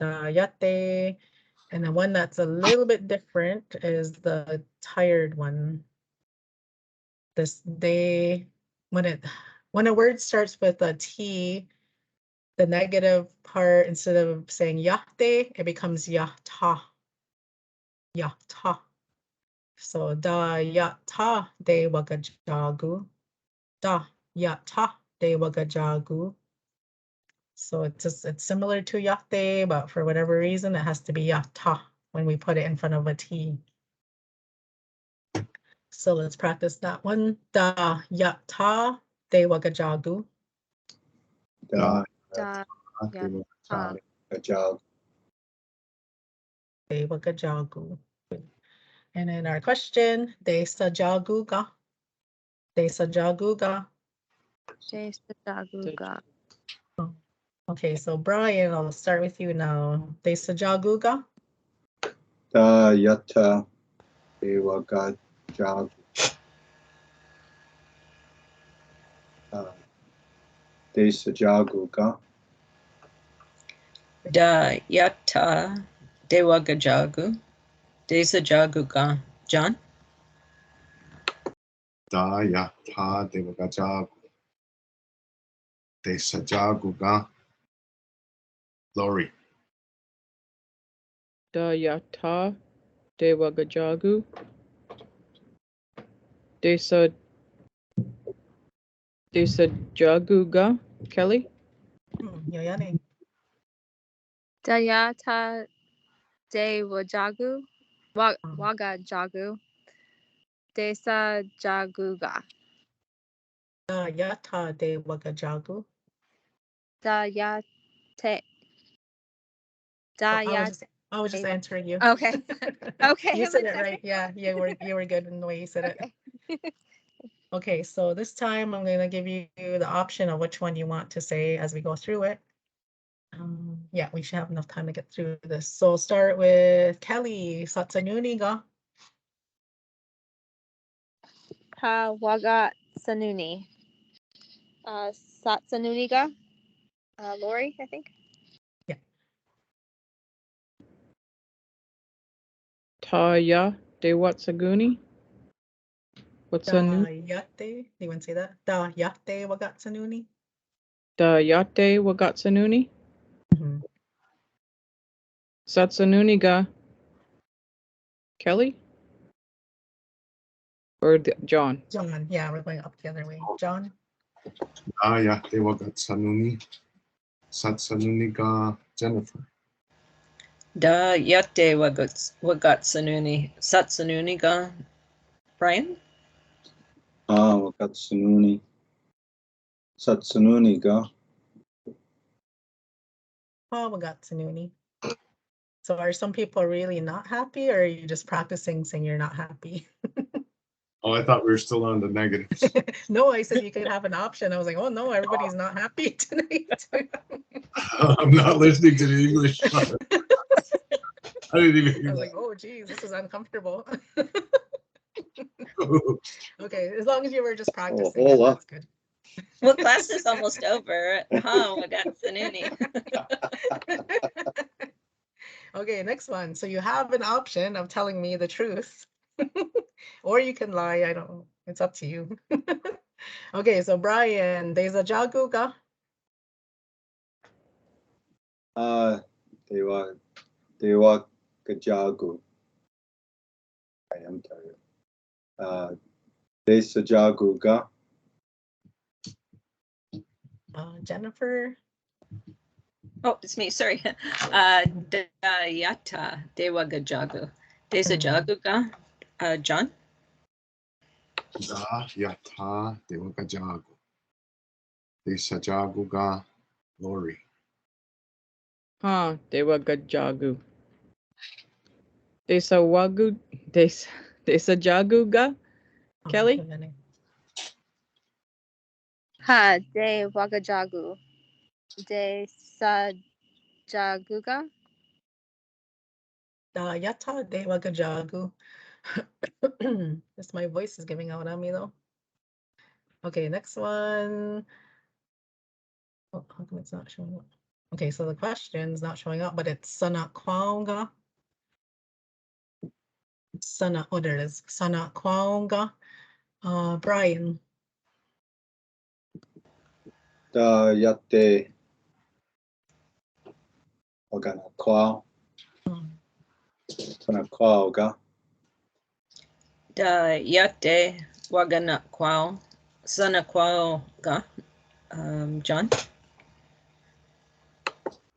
and the one that's a little bit different is the tired one. This they when a word starts with a T, the negative part, instead of saying yate, it becomes yata. Yata. So da yata de wagajagu. Da yata de wagajagu. So it's similar to yate, but for whatever reason, it has to be yata when we put it in front of a T. So let's practice that one. Da yata de wagajagu. Da Da yate yata. wagadagalide. De wagajagu. And then our question, de sajaguga. De sajaguga. Daguga. Okay, so Brian, I'll start with you now. De sajaguga. Da yata wagadagalide. De sajaguga. Da yata dewagajagu. Desajaguga. John? Da yata de wagajagu. De sajaguga. Lori. Da yata de wagajagu. Desa jaguga. Kelly? Yoyane. Dayata de wajagu. Wagajagu. Desa jaguga. Da yata de wagajagu. Dayate. I was just answering you. Okay. Okay. You I'm said in it second. right. Yeah, you were good in the way you said it. Okay. Okay, so this time I'm gonna give you the option of which one you want to say as we go through it. Yeah, we should have enough time to get through this. So I'll start with Kelly. Satsanuni ga. Ha waga sanuni. Satsanuniga. Lori, I think. Taya de watsaguni. What's Da a new? yate. Do you want to say that? Da yate wagatsanuni. Da yate wagatsanuni. Mhm. Satsanuni ga. Kelly? Or John? John, yeah, we're going up the other way. John. Da yate wagatsanuni. Satsanuni ga Jennifer. Da yate wagatsanuni. Satsanuni ga. Brian? Wagatsununi. Satsununi ga. Oh, wagatsanuni. So are some people really not happy, or are you just practicing saying you're not happy? Oh, I thought we were still on the negatives. No, I said you could have an option. I was like, oh no, everybody's not happy tonight. I'm not listening to the English part. I didn't even I hear was that. like, oh geez, this is uncomfortable. Okay, as long as you were just practicing, hold up. that's good. Well, class is almost over. Ha wagatsanuni. Okay, next one. So you have an option of telling me the truth, or you can lie. I don't know. It's up to you. Okay, so Brian, there's a jaguga. Dewa Dewa Gajagu. I am tired. Desa Jagu Ga. Jennifer. Oh, it's me. Sorry. Dayata Dewa Gajagu. Desa Jagu Ga. John. Da Yata Dewa Gajagu. Desa Jagu Ga. Lori. Dewa Gajagu. Desa Wagu. Desa Jagu Ga. Kelly? Ha de wagajagu. De sajaguga. Yata de wagajagu. Just my voice is giving out on me though. Okay, next one. Oh, how come it's not showing up? Okay, so the question's not showing up, but it's Sana Kwaunga. Sana, oh, there it is. Sana Kwaunga. Brian. Da Yate Wagana Kwao. Sana Kwao Ga. Da Yate Wagana Kwao. Sana Kwao Ga. John.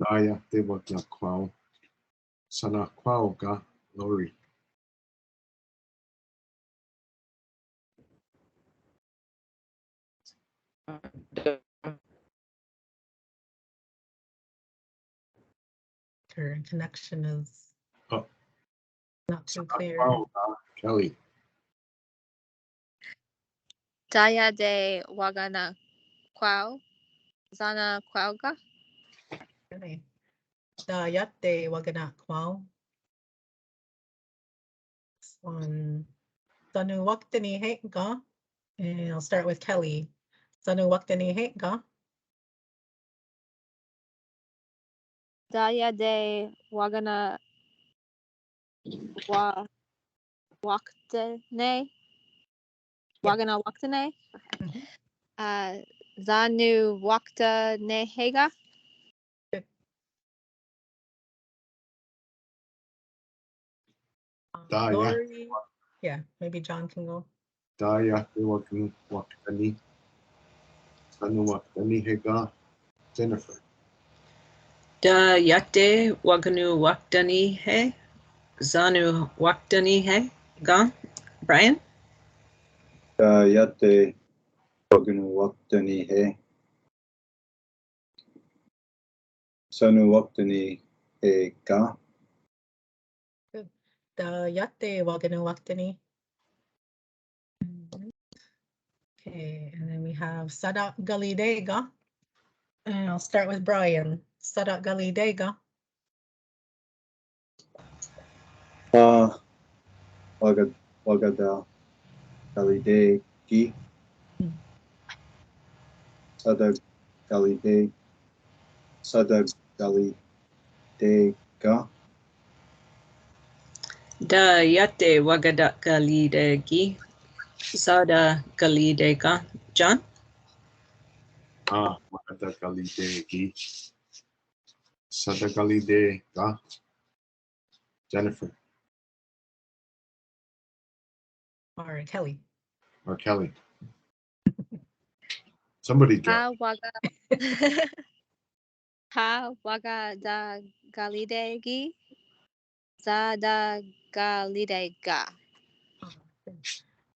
Daya Dewa Kwao. Sana Kwao Ga. Lori. Her connection is Oh. not too Sana clear. Kwao Ga. Kelly. Daya de wagana kwao. Zana kwauga. Okay. Yate wagana kwao. This one. Sanu waktani hate ga. And I'll start with Kelly. Sanu waktani hate ga. Daya de wagana waktane. Wagana waktane. Zanu wakta nehega. Daya. Lori. Yeah, maybe John can go. Daya Dewa Waktani. Sanu Waktani Hega. Jennifer. Da Yate Waganu Waktani He. Zanu Waktani He. Ga. Brian. Da Yate Waganu Waktani He. Sanu Waktani He Ga. Yate waganu waktani. Okay, and then we have Sadak Galidega. And I'll start with Brian. Sadak Galidega. Wagada Galide Gi. Sada Galide Ga. Da Yate Wagada Galide Gi. Sada Galide Ga. John. Wagada Galide Gi. Sada Galide Ga. Jennifer. All right, Kelly. Or Kelly. Somebody drop. Ha waga. Ha waga da galidegi. Zada galidega.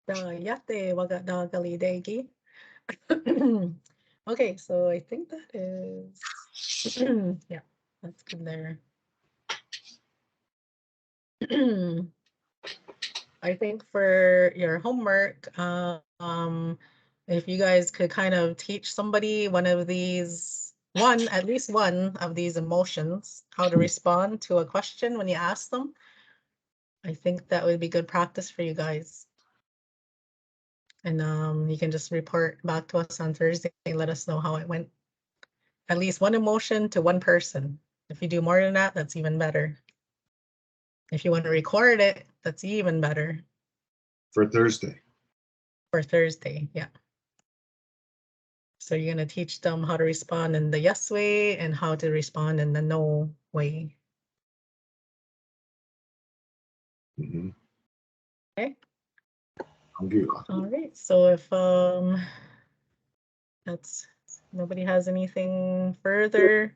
Yate wagada galidegi. Okay, so I think that is, yeah, that's good there. I think for your homework, if you guys could kind of teach somebody one of these, at least one of these emotions, how to respond to a question when you ask them, I think that would be good practice for you guys. And you can just report back to us on Thursday and let us know how it went. At least one emotion to one person. If you do more than that, that's even better. If you want to record it, that's even better. For Thursday. For Thursday, yeah. So you're going to teach them how to respond in the yes way and how to respond in the no way. Mm-hmm. Okay. Angiwa. All right. So if that's nobody has anything further.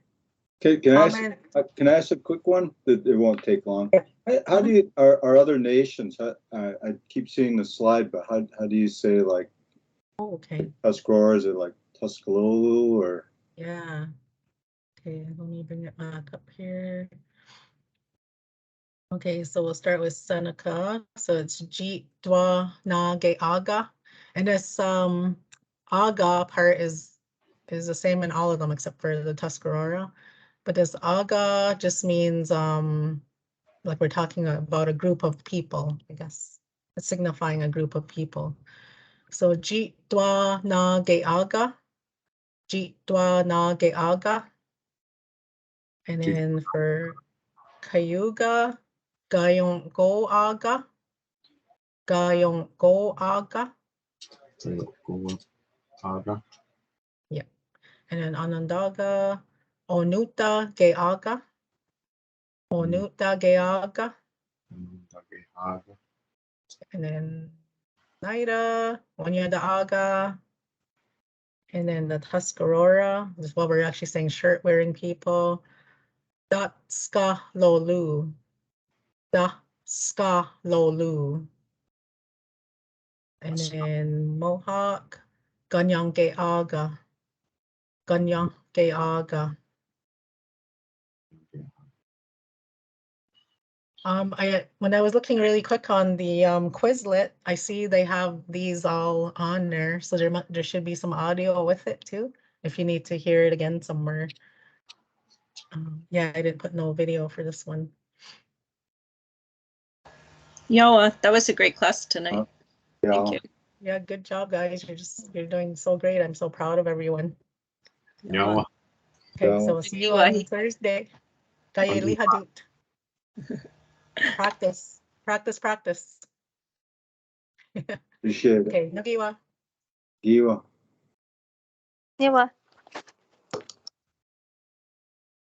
Can I ask, Comment. can I ask a quick one that it won't take long? Yeah. How do you, are other nations, I keep seeing the slide, but how do you say like Oh, okay. Tuscarora? Is it like Tuscaloosa or? Yeah. Okay, let me bring it back up here. Okay, so we'll start with Seneca. So it's Ji Dwa Na Ge Aga. And this Aga part is the same in all of them except for the Tuscarora. But this Aga just means like we're talking about a group of people, I guess. It's signifying a group of people. So Ji Dwa Na Ge Aga. Ji Dwa Na Ge Aga. And then for Cayuga, Gayong Go Aga. Gayong Go Aga. Aga. Yeah. And then Onondaga, Onuta Ge Aga. Onuta Ge Aga. Aga. And then Oneida, Oneida Aga. And then the Tuscarora, this is what we're actually saying, shirt wearing people. Da Ska Lolu. Da Ska Lolu. And then Mohawk, Ganyang Ge Aga. Ganyang Ge Aga. When I was looking really quick on the Quizlet, I see they have these all on there. So there should be some audio with it too, if you need to hear it again somewhere. Yeah, I didn't put no video for this one. Yawa, that was a great class tonight. Yeah. Thank you. Yeah, good job, guys. You're doing so great. I'm so proud of everyone. Yawa. Okay, Yawa. so we'll see you Yawa. on Thursday. Kaya Angiwa. lihadut. Practice, practice, practice. Appreciate it. Okay, nagiwa. Giwa. Yeah.